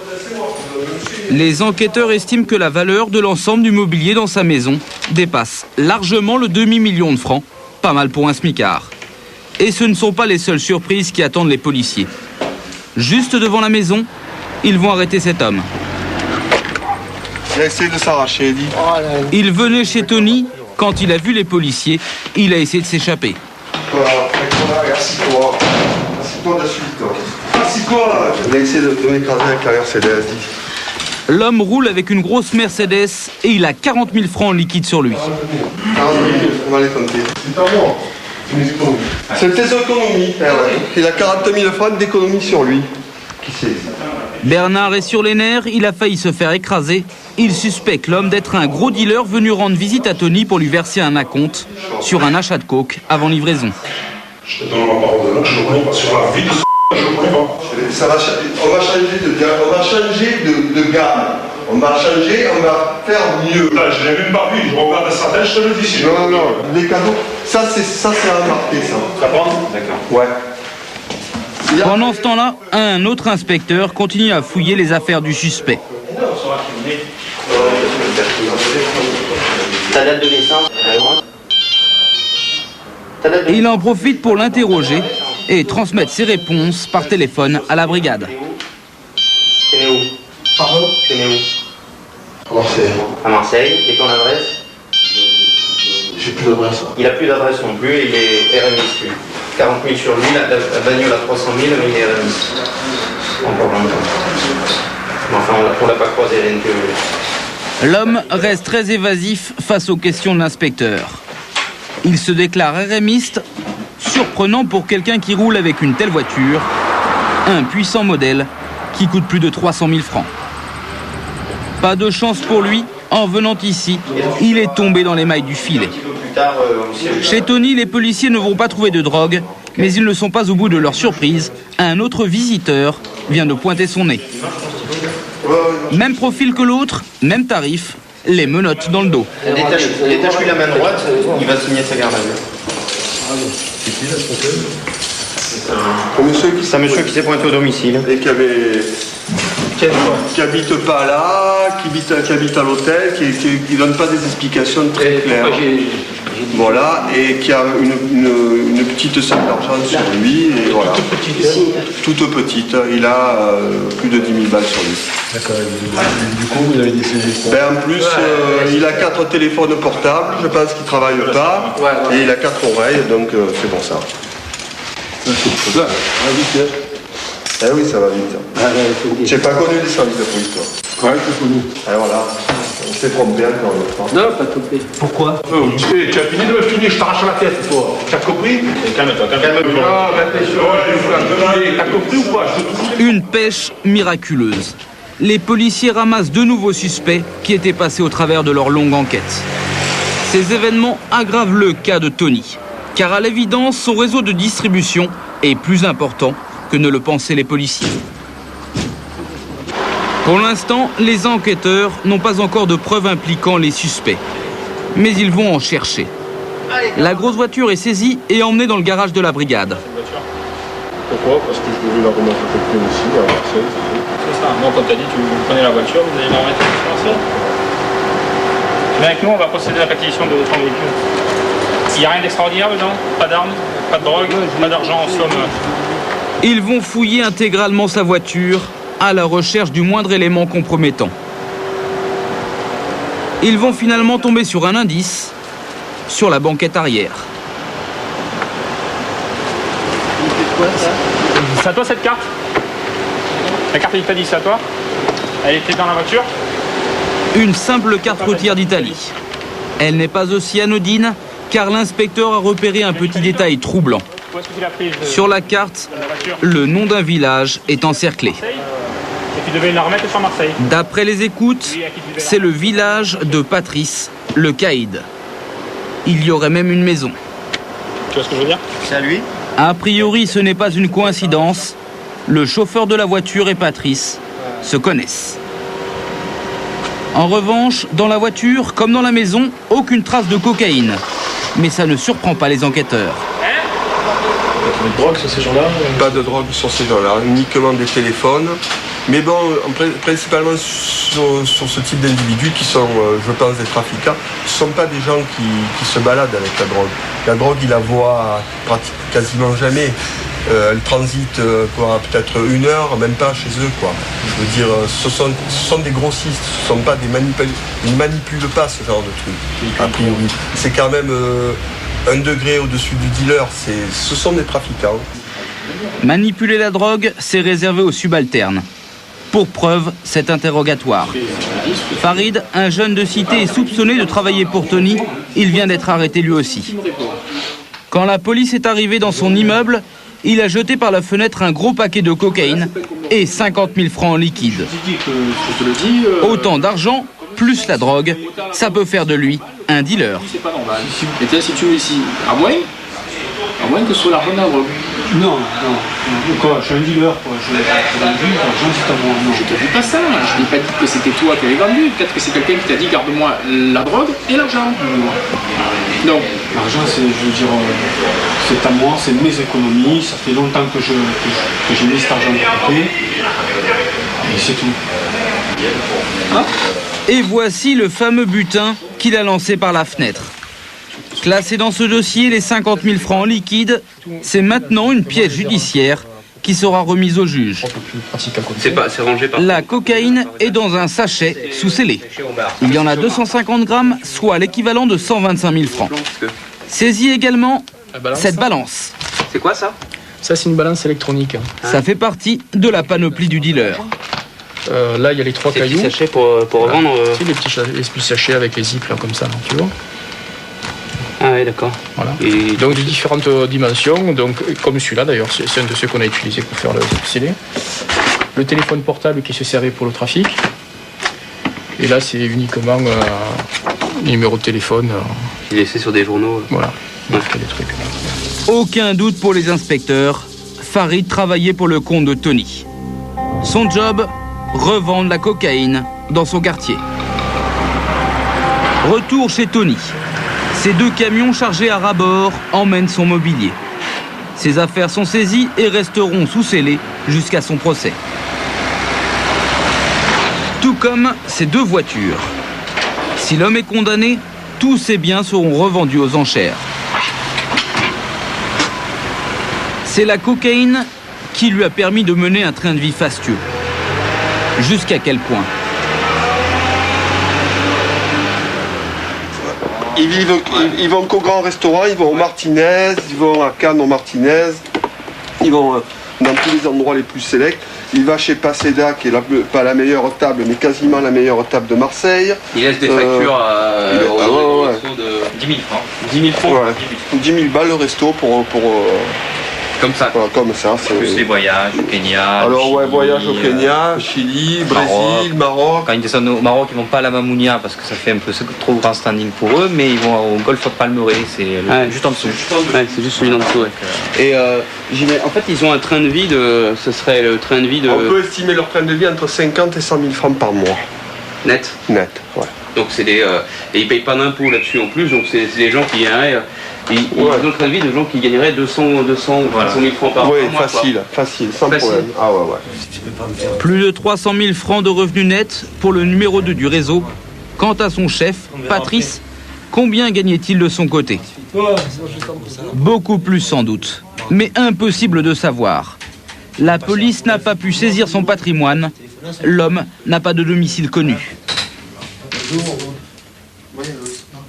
Les enquêteurs estiment que la valeur de l'ensemble du mobilier dans sa maison dépasse largement le demi-million de francs, pas mal pour un smicard. Et ce ne sont pas les seules surprises qui attendent les policiers. Juste devant la maison, ils vont arrêter cet homme. Il a essayé de s'arracher, dit. Il venait chez Tony, quand il a vu les policiers, il a essayé de s'échapper. Assis-toi. Assis-toi dessus, toi. Assis-toi. Il a essayé de m'écraser avec la Mercedes, dit. L'homme roule avec une grosse Mercedes et il a 40 000 francs en liquide sur lui. 40 000, on va les compter. C'est pas moi. C'est tes économies. Il a 40 000 francs d'économie sur lui. Qui c'est? Bernard est sur les nerfs, il a failli se faire écraser. Il suspecte l'homme d'être un gros dealer venu rendre visite à Tony pour lui verser un acompte sur un achat de coke avant livraison. Je te donne ma parole de là, je ne connais pas. Sur la vie de je ne connais pas. On va changer de gamme. On va changer, on va faire mieux. Là, je l'ai même pas vu, je regarde sa tête, je te le dis. Si non, les cadeaux, ça c'est remarqué ça. Ça prend? D'accord. Ouais. Pendant ce temps-là, un autre inspecteur continue à fouiller les affaires du suspect. Ta date de naissance? Il en profite pour l'interroger et transmettre ses réponses par téléphone à la brigade. T'es né où? Pardon? T'es né où? À Marseille. À Marseille. Et ton adresse? J'ai plus d'adresse. Il a plus d'adresse non plus et il est RMI plus. 40 000 sur lui, la bagnole à 300 000, mais il est RMI. Encore longtemps. Mais enfin, on l'a pas croisé, rien que... L'homme reste très évasif face aux questions de l'inspecteur. Il se déclare RMiste, surprenant pour quelqu'un qui roule avec une telle voiture, un puissant modèle qui coûte plus de 300 000 francs. Pas de chance pour lui, en venant ici, il est tombé dans les mailles du filet. Chez Tony, les policiers ne vont pas trouver de drogue, mais ils ne sont pas au bout de leur surprise. Un autre visiteur vient de pointer son nez. Même profil que l'autre, même tarif, les menottes dans le dos. Détache-lui la main droite, il va signer sa garde à vue. C'est qui là, C'est un monsieur qui s'est pointé au domicile. Et qui habite pas là, qui habite à l'hôtel, qui donne pas des explications très claires. Voilà, et qui a une petite somme d'argent sur lui, et voilà. Toute petite. Il a plus de 10 000 balles sur lui. D'accord, du coup, vous avez décidé en plus, il a 4 téléphones portables, je pense qu'il travaille pas, et il a 4 oreilles, donc c'est pour ça. Ah oui, ça va vite. J'ai pas connu les services de police, toi. Ouais, c'est connu. Et voilà, on s'est trompé encore une fois. Non, pas trompé. Pourquoi? Tu as fini de me finir, je t'arrache la tête, toi. Tu as compris? Calme-toi, calme-toi. Non, mais t'as compris ou pas? Une pêche miraculeuse. Les policiers ramassent de nouveaux suspects qui étaient passés au travers de leur longue enquête. Ces événements aggravent le cas de Tony, car à l'évidence, son réseau de distribution est plus important que ne le pensaient les policiers. Pour l'instant, les enquêteurs n'ont pas encore de preuves impliquant les suspects. Mais ils vont en chercher. La grosse voiture est saisie et emmenée dans le garage de la brigade. Pourquoi? Parce que je voulais la remettre à peu près ici, à Marseille. C'est ça. Moi, comme tu as dit, tu prenez la voiture, vous allez la remettre à Marseille. Mais avec nous, on va procéder à la réquisition de votre véhicule. Il n'y a rien d'extraordinaire dedans? Pas d'armes, pas de drogue, pas d'argent en somme. Ils vont fouiller intégralement sa voiture à la recherche du moindre élément compromettant. Ils vont finalement tomber sur un indice sur la banquette arrière. C'est à toi cette carte? La carte d'Italie, c'est à toi? Elle était dans la voiture? Une simple carte routière d'Italie. Elle n'est pas aussi anodine car l'inspecteur a repéré un petit détail troublant. Sur la carte, le nom d'un village est encerclé. Et tu devais la remettre sur Marseille. D'après les écoutes, c'est le village de Patrice, le caïd. Il y aurait même une maison. Tu vois ce que je veux dire? C'est à lui? A priori, ce n'est pas une coïncidence. Le chauffeur de la voiture et Patrice se connaissent. En revanche, dans la voiture, comme dans la maison, aucune trace de cocaïne. Mais ça ne surprend pas les enquêteurs. Pas de drogue sur ces gens-là? Pas de drogue sur ces gens-là, uniquement des téléphones. Mais bon, principalement sur ce type d'individus qui sont, je pense, des trafiquants, ce ne sont pas des gens qui se baladent avec la drogue. La drogue, ils la voient quasiment jamais. Elle transite peut-être 1 heure, même pas chez eux, quoi. Je veux dire, ce sont des grossistes, ce ne sont pas des ils ne manipulent pas ce genre de trucs, a priori. C'est quand même 1 degré au-dessus du dealer, ce sont des trafiquants. Manipuler la drogue, c'est réservé aux subalternes. Pour preuve, cet interrogatoire. Farid, un jeune de cité, est soupçonné de travailler pour Tony. Il vient d'être arrêté lui aussi. Quand la police est arrivée dans son immeuble, il a jeté par la fenêtre un gros paquet de cocaïne et 50 000 francs en liquide. Autant d'argent, plus la drogue, ça peut faire de lui un dealer. C'est pas normal. Et si tu veux ici, à moins que ce soit l'argent de la drogue. Non. Quoi, je suis un dealer, quoi. Je te dis pas ça. Je n'ai pas dit que c'était toi qui avais vendu. Peut-être que c'est quelqu'un qui t'a dit garde-moi la drogue et l'argent. Non. L'argent, c'est à moi, c'est mes économies. Ça fait longtemps que j'ai mis cet argent de côté. Et c'est tout. Et voici le fameux butin qu'il a lancé par la fenêtre. Classé dans ce dossier, les 50 000 francs en liquide, c'est maintenant une pièce judiciaire qui sera remise au juge. C'est rangé par... La cocaïne est dans un sachet sous scellé. Il y en a 250 grammes, soit l'équivalent de 125 000 francs. Saisit également cette balance. C'est quoi ça? Ça, c'est une balance électronique. Ça fait partie de la panoplie du dealer. Là, il y a les 3 cailloux. Des petits sachets pour revendre. Tu sais, les petits sachets avec les zips là, comme ça, tu vois. Ah oui, d'accord. Voilà. Et donc de différentes dimensions, donc comme celui-là d'ailleurs, c'est un de ceux qu'on a utilisé pour faire le scellé. Le téléphone portable qui se servait pour le trafic. Et là, c'est uniquement numéro de téléphone. Il est laissé sur des journaux. Voilà. Ouais. Des trucs. Aucun doute pour les inspecteurs, Farid travaillait pour le compte de Tony. Son job, revendre la cocaïne dans son quartier. Retour chez Tony. Ces 2 camions chargés à ras-bord emmènent son mobilier. Ses affaires sont saisies et resteront sous scellé jusqu'à son procès. Tout comme ces 2 voitures. Si l'homme est condamné, tous ses biens seront revendus aux enchères. C'est la cocaïne qui lui a permis de mener un train de vie fastueux. Jusqu'à quel point ? Ils vont qu'au grand restaurant, ils vont au Martinez, ils vont à Cannes au Martinez, ils vont dans tous les endroits les plus sélects. Il va chez Paseda, qui est pas la meilleure table, mais quasiment la meilleure table de Marseille. Il laisse des factures au resto de 10 000 francs. 10 000 francs. Ouais. 10 000 balles le resto pour comme ça. Voilà, comme ça. Plus les voyages au Kenya. Alors Chili, ouais, voyage au Kenya, Chili, Brésil, Maroc. Quand ils descendent au Maroc, ils vont pas à la Mamounia parce que ça fait un peu trop grand standing pour eux, mais ils vont au Golfe de Palmeraie, c'est juste en dessous. Ouais, c'est juste celui en dessous. Ouais. Et en fait, ils ont un train de vie ce serait le train de vie de... On peut estimer leur train de vie entre 50 et 100 000 francs par mois. Net. Net, ouais. Donc c'est des... et ils payent pas d'impôts là-dessus en plus, donc c'est des gens qui gagneraient... Ils ont un train de vie de gens qui gagneraient 200 ou 300 000 francs par mois. Oui, facile, sans problème. Ah ouais. Plus de 300 000 francs de revenus nets pour le numéro 2 du réseau. Quant à son chef, Patrice, combien gagnait-il de son côté ? Beaucoup plus sans doute, mais impossible de savoir. La police n'a pas pu saisir son patrimoine. L'homme n'a pas de domicile connu.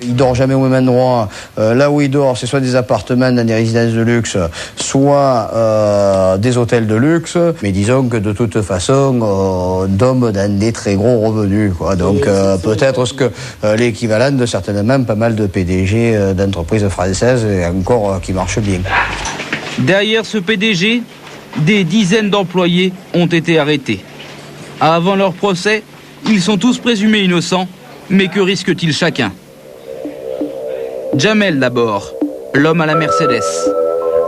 Il dort jamais au même endroit. Là où il dort, c'est soit des appartements dans des résidences de luxe, soit des hôtels de luxe. Mais disons que de toute façon, on tombe dans des très gros revenus, quoi. Donc peut-être l'équivalent de certainement pas mal de PDG d'entreprises françaises et encore qui marchent bien. Derrière ce PDG, des dizaines d'employés ont été arrêtés. Avant leur procès, ils sont tous présumés innocents, mais que risquent-ils chacun ? Jamel d'abord, l'homme à la Mercedes.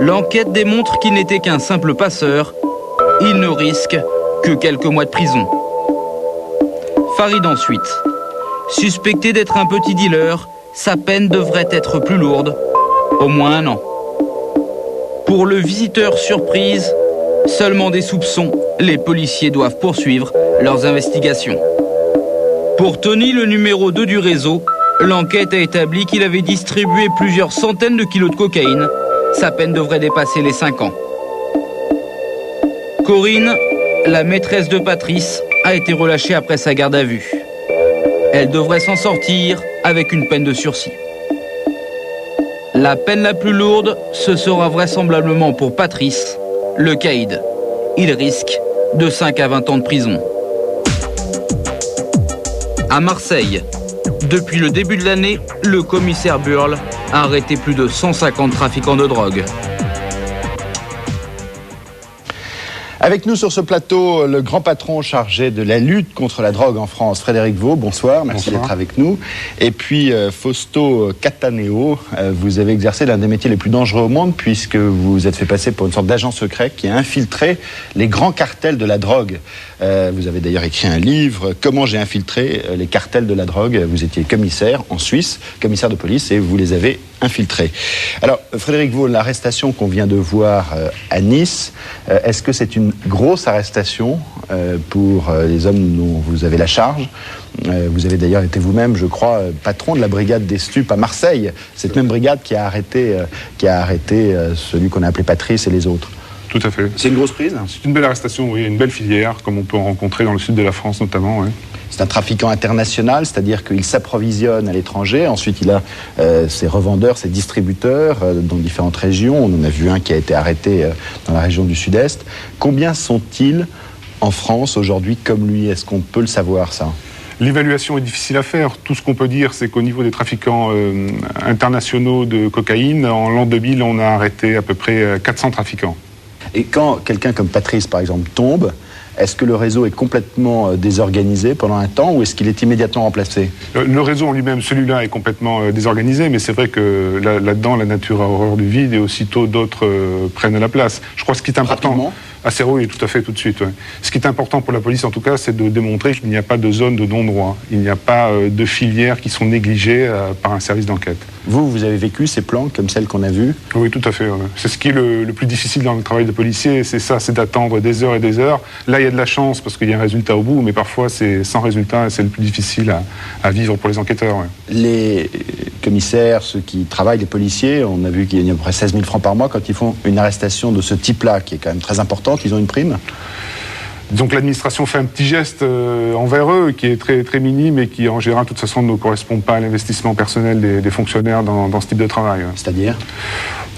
L'enquête démontre qu'il n'était qu'un simple passeur. Il ne risque que quelques mois de prison. Farid ensuite. Suspecté d'être un petit dealer, sa peine devrait être plus lourde, au moins 1 an. Pour le visiteur surprise, seulement des soupçons, les policiers doivent poursuivre leurs investigations. Pour Tony, le numéro 2 du réseau, l'enquête a établi qu'il avait distribué plusieurs centaines de kilos de cocaïne. Sa peine devrait dépasser les 5 ans. Corinne, la maîtresse de Patrice, a été relâchée après sa garde à vue. Elle devrait s'en sortir avec une peine de sursis. La peine la plus lourde, ce sera vraisemblablement pour Patrice, le caïd. Il risque de 5 à 20 ans de prison. À Marseille, depuis le début de l'année, le commissaire Burle a arrêté plus de 150 trafiquants de drogue. Avec nous sur ce plateau, le grand patron chargé de la lutte contre la drogue en France, Frédéric Vaux. Bonsoir, merci d'être avec nous. Et puis Fausto Cattaneo, vous avez exercé l'un des métiers les plus dangereux au monde puisque vous vous êtes fait passer pour une sorte d'agent secret qui a infiltré les grands cartels de la drogue. Vous avez d'ailleurs écrit un livre, Comment j'ai infiltré les cartels de la drogue. Vous étiez commissaire en Suisse, commissaire de police, et vous les avez infiltrés. Alors, Frédéric Vaux, l'arrestation qu'on vient de voir à Nice, est-ce que c'est une grosse arrestation pour les hommes dont vous avez la charge? Vous avez d'ailleurs été vous-même, je crois, patron de la brigade des stupes à Marseille. Cette même brigade qui a arrêté celui qu'on a appelé Patrice et les autres. Tout à fait. C'est une grosse prise? C'est une belle arrestation, oui, une belle filière, comme on peut en rencontrer dans le sud de la France notamment. Oui. C'est un trafiquant international, c'est-à-dire qu'il s'approvisionne à l'étranger. Ensuite, il a ses revendeurs, ses distributeurs dans différentes régions. On en a vu un qui a été arrêté dans la région du Sud-Est. Combien sont-ils en France aujourd'hui comme lui? Est-ce qu'on peut le savoir, ça? L'évaluation est difficile à faire. Tout ce qu'on peut dire, c'est qu'au niveau des trafiquants internationaux de cocaïne, en l'an 2000, on a arrêté à peu près 400 trafiquants. Et quand quelqu'un comme Patrice, par exemple, tombe, est-ce que le réseau est complètement désorganisé pendant un temps ou est-ce qu'il est immédiatement remplacé? Le réseau en lui-même, celui-là, est complètement désorganisé, mais c'est vrai que là-dedans, la nature a horreur du vide et aussitôt d'autres prennent la place. Je crois que ce qui est important... Rapidement. Assez oui, tout à fait, tout de suite. Ouais. Ce qui est important pour la police, en tout cas, c'est de démontrer qu'il n'y a pas de zone de non-droit. Il n'y a pas de filières qui sont négligées par un service d'enquête. Vous avez vécu ces plans comme celles qu'on a vues? Oui, tout à fait. Ouais. C'est ce qui est le plus difficile dans le travail de policier, c'est ça, c'est d'attendre des heures et des heures. Là, il y a de la chance parce qu'il y a un résultat au bout, mais parfois c'est sans résultat et c'est le plus difficile à vivre pour les enquêteurs. Ouais. Les commissaires, ceux qui travaillent, les policiers, on a vu qu'il y a à peu près 16 000 francs par mois quand ils font une arrestation de ce type-là, qui est quand même très importante. Ils ont une prime? Donc l'administration fait un petit geste envers eux qui est très, très minime et qui en général de toute façon ne correspond pas à l'investissement personnel des fonctionnaires dans ce type de travail. C'est-à-dire?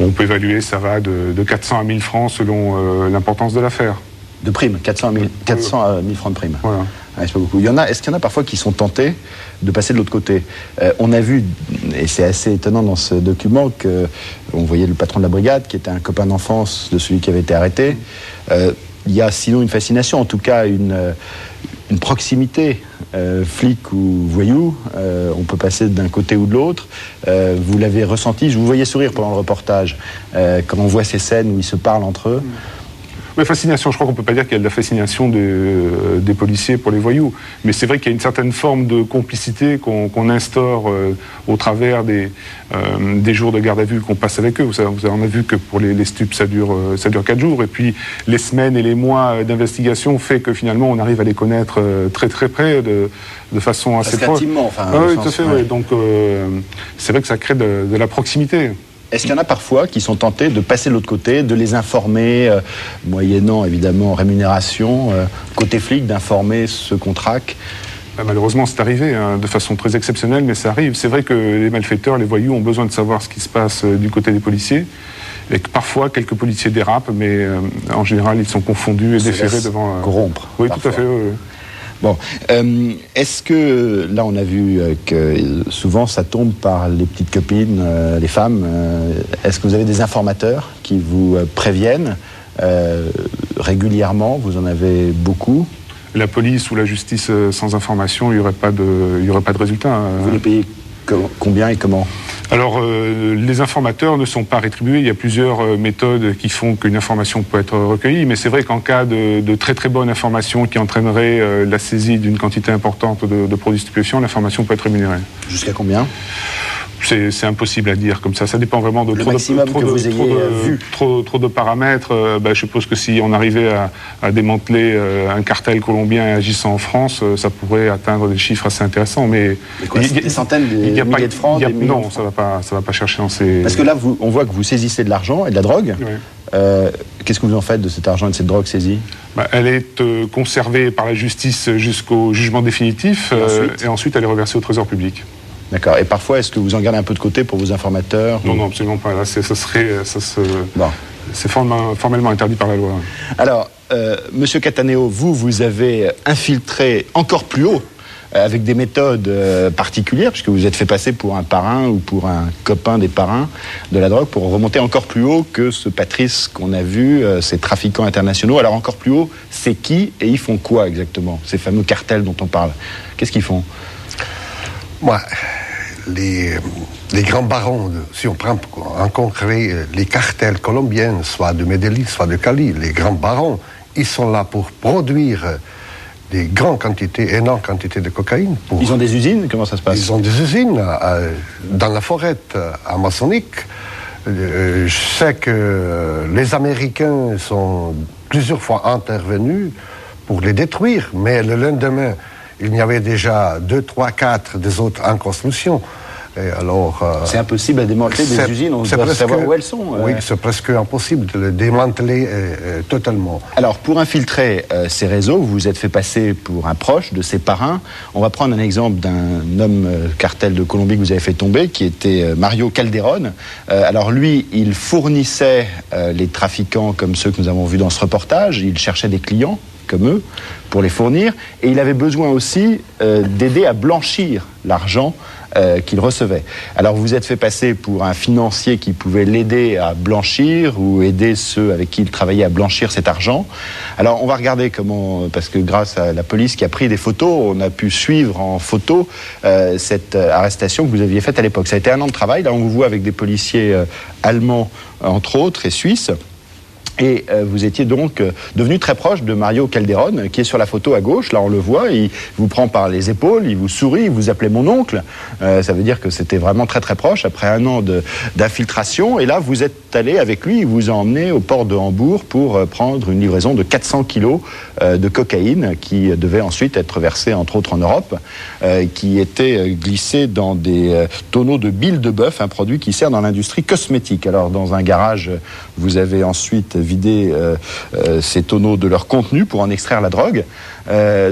On peut évaluer, ça va de 400 à 1000 francs selon l'importance de l'affaire. De prime, 400 à 1000 francs de prime. Voilà. Ouais, c'est pas beaucoup. Est-ce qu'il y en a parfois qui sont tentés de passer de l'autre côté? On a vu, et c'est assez étonnant dans ce document, qu'on voyait le patron de la brigade, qui était un copain d'enfance de celui qui avait été arrêté. Il y a sinon une fascination, en tout cas une proximité, flic ou voyou. On peut passer d'un côté ou de l'autre. Vous l'avez ressenti, je vous voyais sourire pendant le reportage, quand on voit ces scènes où ils se parlent entre eux. Mais fascination, je crois qu'on ne peut pas dire qu'il y a de la fascination des policiers pour les voyous. Mais c'est vrai qu'il y a une certaine forme de complicité qu'on instaure au travers des jours de garde à vue qu'on passe avec eux. Vous en avez vu que pour les stupes, ça dure 4 jours. Et puis les semaines et les mois d'investigation fait que finalement on arrive à les connaître très très près, de façon assez proche. Intimement, enfin. Oui, tout à fait. Ouais. Donc c'est vrai que ça crée de la proximité. Est-ce qu'il y en a parfois qui sont tentés de passer de l'autre côté, de les informer, moyennant évidemment rémunération, côté flic, d'informer ceux qu'on traque? Malheureusement, c'est arrivé de façon très exceptionnelle, mais ça arrive. C'est vrai que les malfaiteurs, les voyous ont besoin de savoir ce qui se passe du côté des policiers. Et que parfois, quelques policiers dérapent, mais en général, ils sont confondus et déférés devant... corrompre. Oui, parfois. Tout à fait. Oui. Bon, est-ce que, là on a vu que souvent ça tombe par les petites copines, les femmes, est-ce que vous avez des informateurs qui vous préviennent régulièrement? Vous en avez beaucoup? La police ou la justice sans information, il n'y aurait pas de résultat. Vous les payez combien et comment? Alors, les informateurs ne sont pas rétribués. Il y a plusieurs méthodes qui font qu'une information peut être recueillie. Mais c'est vrai qu'en cas de très très bonne information qui entraînerait la saisie d'une quantité importante de produits stupéfiants, l'information peut être rémunérée. Jusqu'à combien? C'est impossible à dire comme ça. Ça dépend vraiment de trop de paramètres. Je suppose que si on arrivait à démanteler un cartel colombien agissant en France, ça pourrait atteindre des chiffres assez intéressants. Mais des centaines, des milliers de francs, non, ça va pas chercher dans ces... Parce que là, on voit que vous saisissez de l'argent et de la drogue. Oui. Qu'est-ce que vous en faites de cet argent et de cette drogue saisie? Elle est conservée par la justice jusqu'au jugement définitif et ensuite elle est reversée au trésor public. D'accord. Et parfois, est-ce que vous en gardez un peu de côté pour vos informateurs? Non, absolument pas. Là, c'est formellement interdit par la loi. Alors, Monsieur Cattaneo, vous avez infiltré encore plus haut avec des méthodes particulières, puisque vous êtes fait passer pour un parrain ou pour un copain des parrains de la drogue, pour remonter encore plus haut que ce Patrice qu'on a vu, ces trafiquants internationaux. Alors encore plus haut, c'est qui et ils font quoi exactement, ces fameux cartels dont on parle? Qu'est-ce qu'ils font? Les grands barons, si on prend en concret les cartels colombiens, soit de Medellín, soit de Cali, les grands barons, ils sont là pour produire des grandes quantités, énormes quantités de cocaïne. Ils ont des usines? Comment ça se passe? Ils ont des usines dans la forêt amazonique. Je sais que les Américains sont plusieurs fois intervenus pour les détruire, mais le lendemain, il y avait déjà 2, 3, 4 des autres en construction. Et alors, c'est impossible à démanteler des usines, on doit savoir où elles sont. Oui, c'est presque impossible de les démanteler totalement. Alors, pour infiltrer ces réseaux, vous vous êtes fait passer pour un proche de ces parrains. On va prendre un exemple d'un homme cartel de Colombie que vous avez fait tomber, qui était Mario Calderón. Alors lui, il fournissait les trafiquants comme ceux que nous avons vus dans ce reportage. Il cherchait des clients comme eux pour les fournir. Et il avait besoin aussi d'aider à blanchir l'argent qu'il recevait. Alors vous vous êtes fait passer pour un financier qui pouvait l'aider à blanchir ou aider ceux avec qui il travaillait à blanchir cet argent. Alors on va regarder comment, parce que grâce à la police qui a pris des photos, on a pu suivre en photo cette arrestation que vous aviez faite à l'époque. Ça a été un an de travail. Là on vous voit avec des policiers allemands entre autres et suisses. Et vous étiez donc devenu très proche de Mario Calderón, qui est sur la photo à gauche. Là, on le voit, il vous prend par les épaules, il vous sourit, il vous appelait mon oncle. Ça veut dire que c'était vraiment très très proche, après un an d'infiltration. Et là, vous êtes allé avec lui, il vous a emmené au port de Hambourg pour prendre une livraison de 400 kilos de cocaïne, qui devait ensuite être versée, entre autres, en Europe, qui était glissée dans des tonneaux de bile de bœuf, un produit qui sert dans l'industrie cosmétique. Alors, dans un garage, vous avez ensuite vider ces tonneaux de leur contenu pour en extraire la drogue.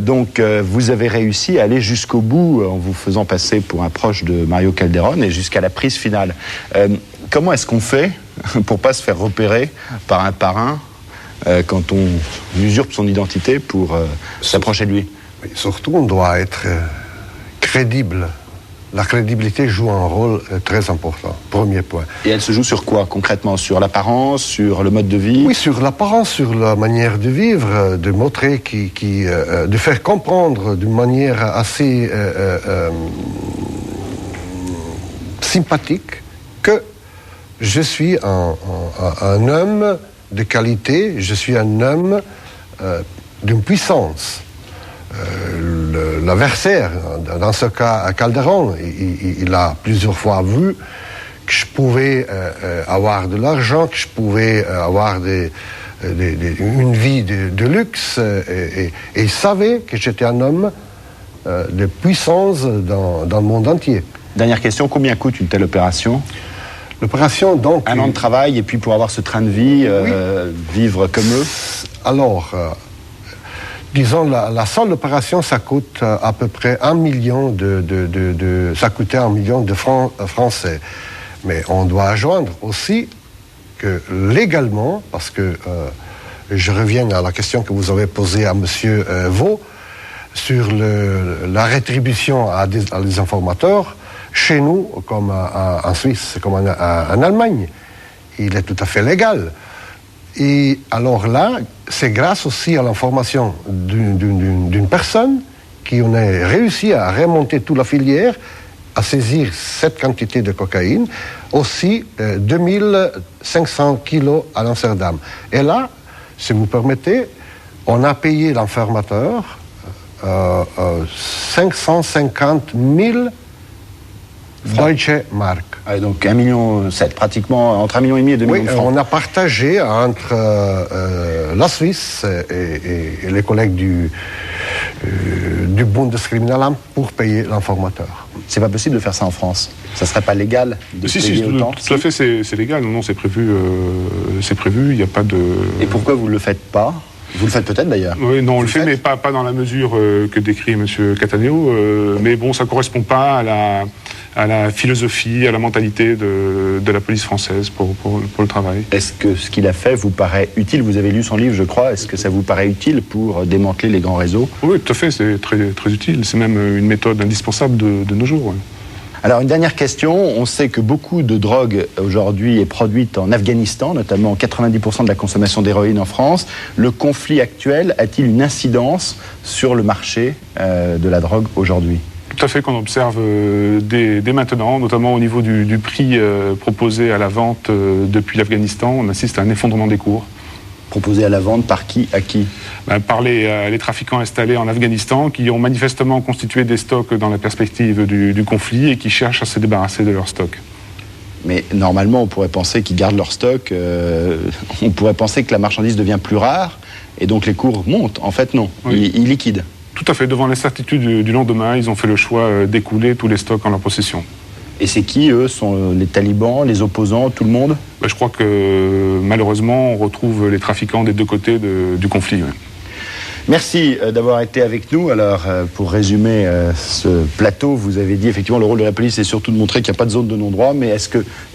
Donc vous avez réussi à aller jusqu'au bout en vous faisant passer pour un proche de Mario Calderón et jusqu'à la prise finale. Comment est-ce qu'on fait pour pas se faire repérer par un parrain quand on usurpe son identité pour s'approcher de lui? Surtout, on doit être crédible. La crédibilité joue un rôle très important, premier point. Et elle se joue sur quoi concrètement? Sur l'apparence, sur le mode de vie? Oui, sur l'apparence, sur la manière de vivre, de montrer, de faire comprendre d'une manière assez sympathique que je suis un homme de qualité, je suis un homme d'une puissance. L'adversaire, dans ce cas à Calderón, il a plusieurs fois vu que je pouvais avoir de l'argent, que je pouvais avoir une vie de luxe, et il savait que j'étais un homme de puissance dans le monde entier. Dernière question, combien coûte une telle opération? L'opération, donc... Un an de travail, et puis pour avoir ce train de vie, oui. Vivre comme eux? Alors... disons, la seule opération, ça coûte à peu près 1 million ça coûtait 1 million de francs français. Mais on doit adjoindre aussi que légalement, parce que je reviens à la question que vous avez posée à monsieur Vaux, sur la rétribution à des informateurs, chez nous, comme en Suisse, comme en Allemagne, il est tout à fait légal. Et alors là, c'est grâce aussi à l'information d'une personne qui on a réussi à remonter toute la filière, à saisir cette quantité de cocaïne, aussi 2500 kilos à Amsterdam. Et là, si vous permettez, on a payé l'informateur 550 000 Deutsche Mark. Ah, donc 1,7 million, pratiquement entre 1,5 million et 2 millions de francs. On a partagé entre la Suisse et les collègues du Bundeskriminalamt pour payer l'informateur. C'est pas possible de faire ça en France? Ça serait pas légal de payer autant? Tout à fait, c'est légal. Non, c'est prévu. Il n'y a pas de. Et pourquoi vous le faites pas? Vous le faites peut-être d'ailleurs. Oui, non, on le fait, mais pas dans la mesure que décrit M. Cataneo. Mais bon, ça ne correspond pas à à la philosophie, à la mentalité de la police française pour le travail. Est-ce que ce qu'il a fait vous paraît utile? Vous avez lu son livre, je crois. Est-ce que ça vous paraît utile pour démanteler les grands réseaux? Oui, tout à fait, c'est très, très utile. C'est même une méthode indispensable de nos jours. Ouais. Alors, une dernière question. On sait que beaucoup de drogue aujourd'hui est produite en Afghanistan, notamment 90% de la consommation d'héroïne en France. Le conflit actuel a-t-il une incidence sur le marché de la drogue aujourd'hui? Tout à fait, qu'on observe dès maintenant, notamment au niveau du prix proposé à la vente depuis l'Afghanistan. On assiste à un effondrement des cours. Proposé à la vente par qui à qui? Par les trafiquants installés en Afghanistan qui ont manifestement constitué des stocks dans la perspective du conflit et qui cherchent à se débarrasser de leurs stocks. Mais normalement, on pourrait penser qu'ils gardent leur stock, on pourrait penser que la marchandise devient plus rare et donc les cours montent. En fait, non, oui. Ils liquident. Tout à fait, devant l'incertitude du lendemain, ils ont fait le choix d'écouler tous les stocks en leur possession. Et c'est qui, eux? Sont les talibans, les opposants, tout le monde? Je crois que malheureusement, on retrouve les trafiquants des deux côtés du conflit. Ouais. Merci d'avoir été avec nous. Alors, pour résumer ce plateau, vous avez dit effectivement le rôle de la police, c'est surtout de montrer qu'il n'y a pas de zone de non-droit. Mais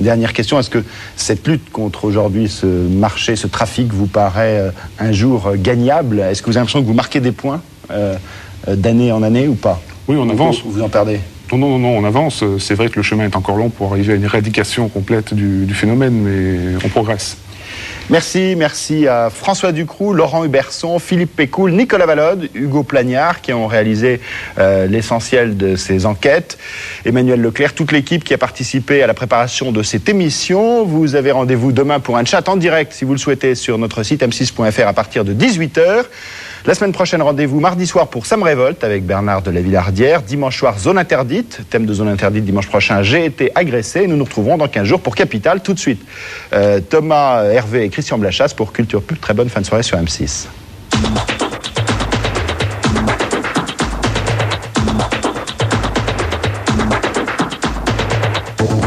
dernière question, est-ce que cette lutte contre aujourd'hui ce marché, ce trafic vous paraît un jour gagnable? Est-ce que vous avez l'impression que vous marquez des points d'année en année ou pas? Oui, on avance. Vous en perdez? Non, on avance. C'est vrai que le chemin est encore long pour arriver à une éradication complète du phénomène, mais on progresse. Merci à François Ducroux, Laurent Huberson, Philippe Pécoul, Nicolas Valode, Hugo Plagnard qui ont réalisé l'essentiel de ces enquêtes, Emmanuel Leclerc, toute l'équipe qui a participé à la préparation de cette émission. Vous avez rendez-vous demain pour un chat en direct si vous le souhaitez sur notre site m6.fr à partir de 18h. La semaine prochaine, rendez-vous mardi soir pour Sam Révolte avec Bernard de la Villardière. Dimanche soir, Zone Interdite. Thème de Zone Interdite dimanche prochain, j'ai été agressé. Nous nous retrouverons dans 15 jours pour Capital. Tout de suite, Thomas, Hervé et Christian Blachas pour Culture Pub. Très bonne fin de soirée sur M6.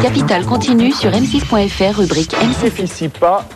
Capital continue sur m6.fr, rubrique M6. Ici pas.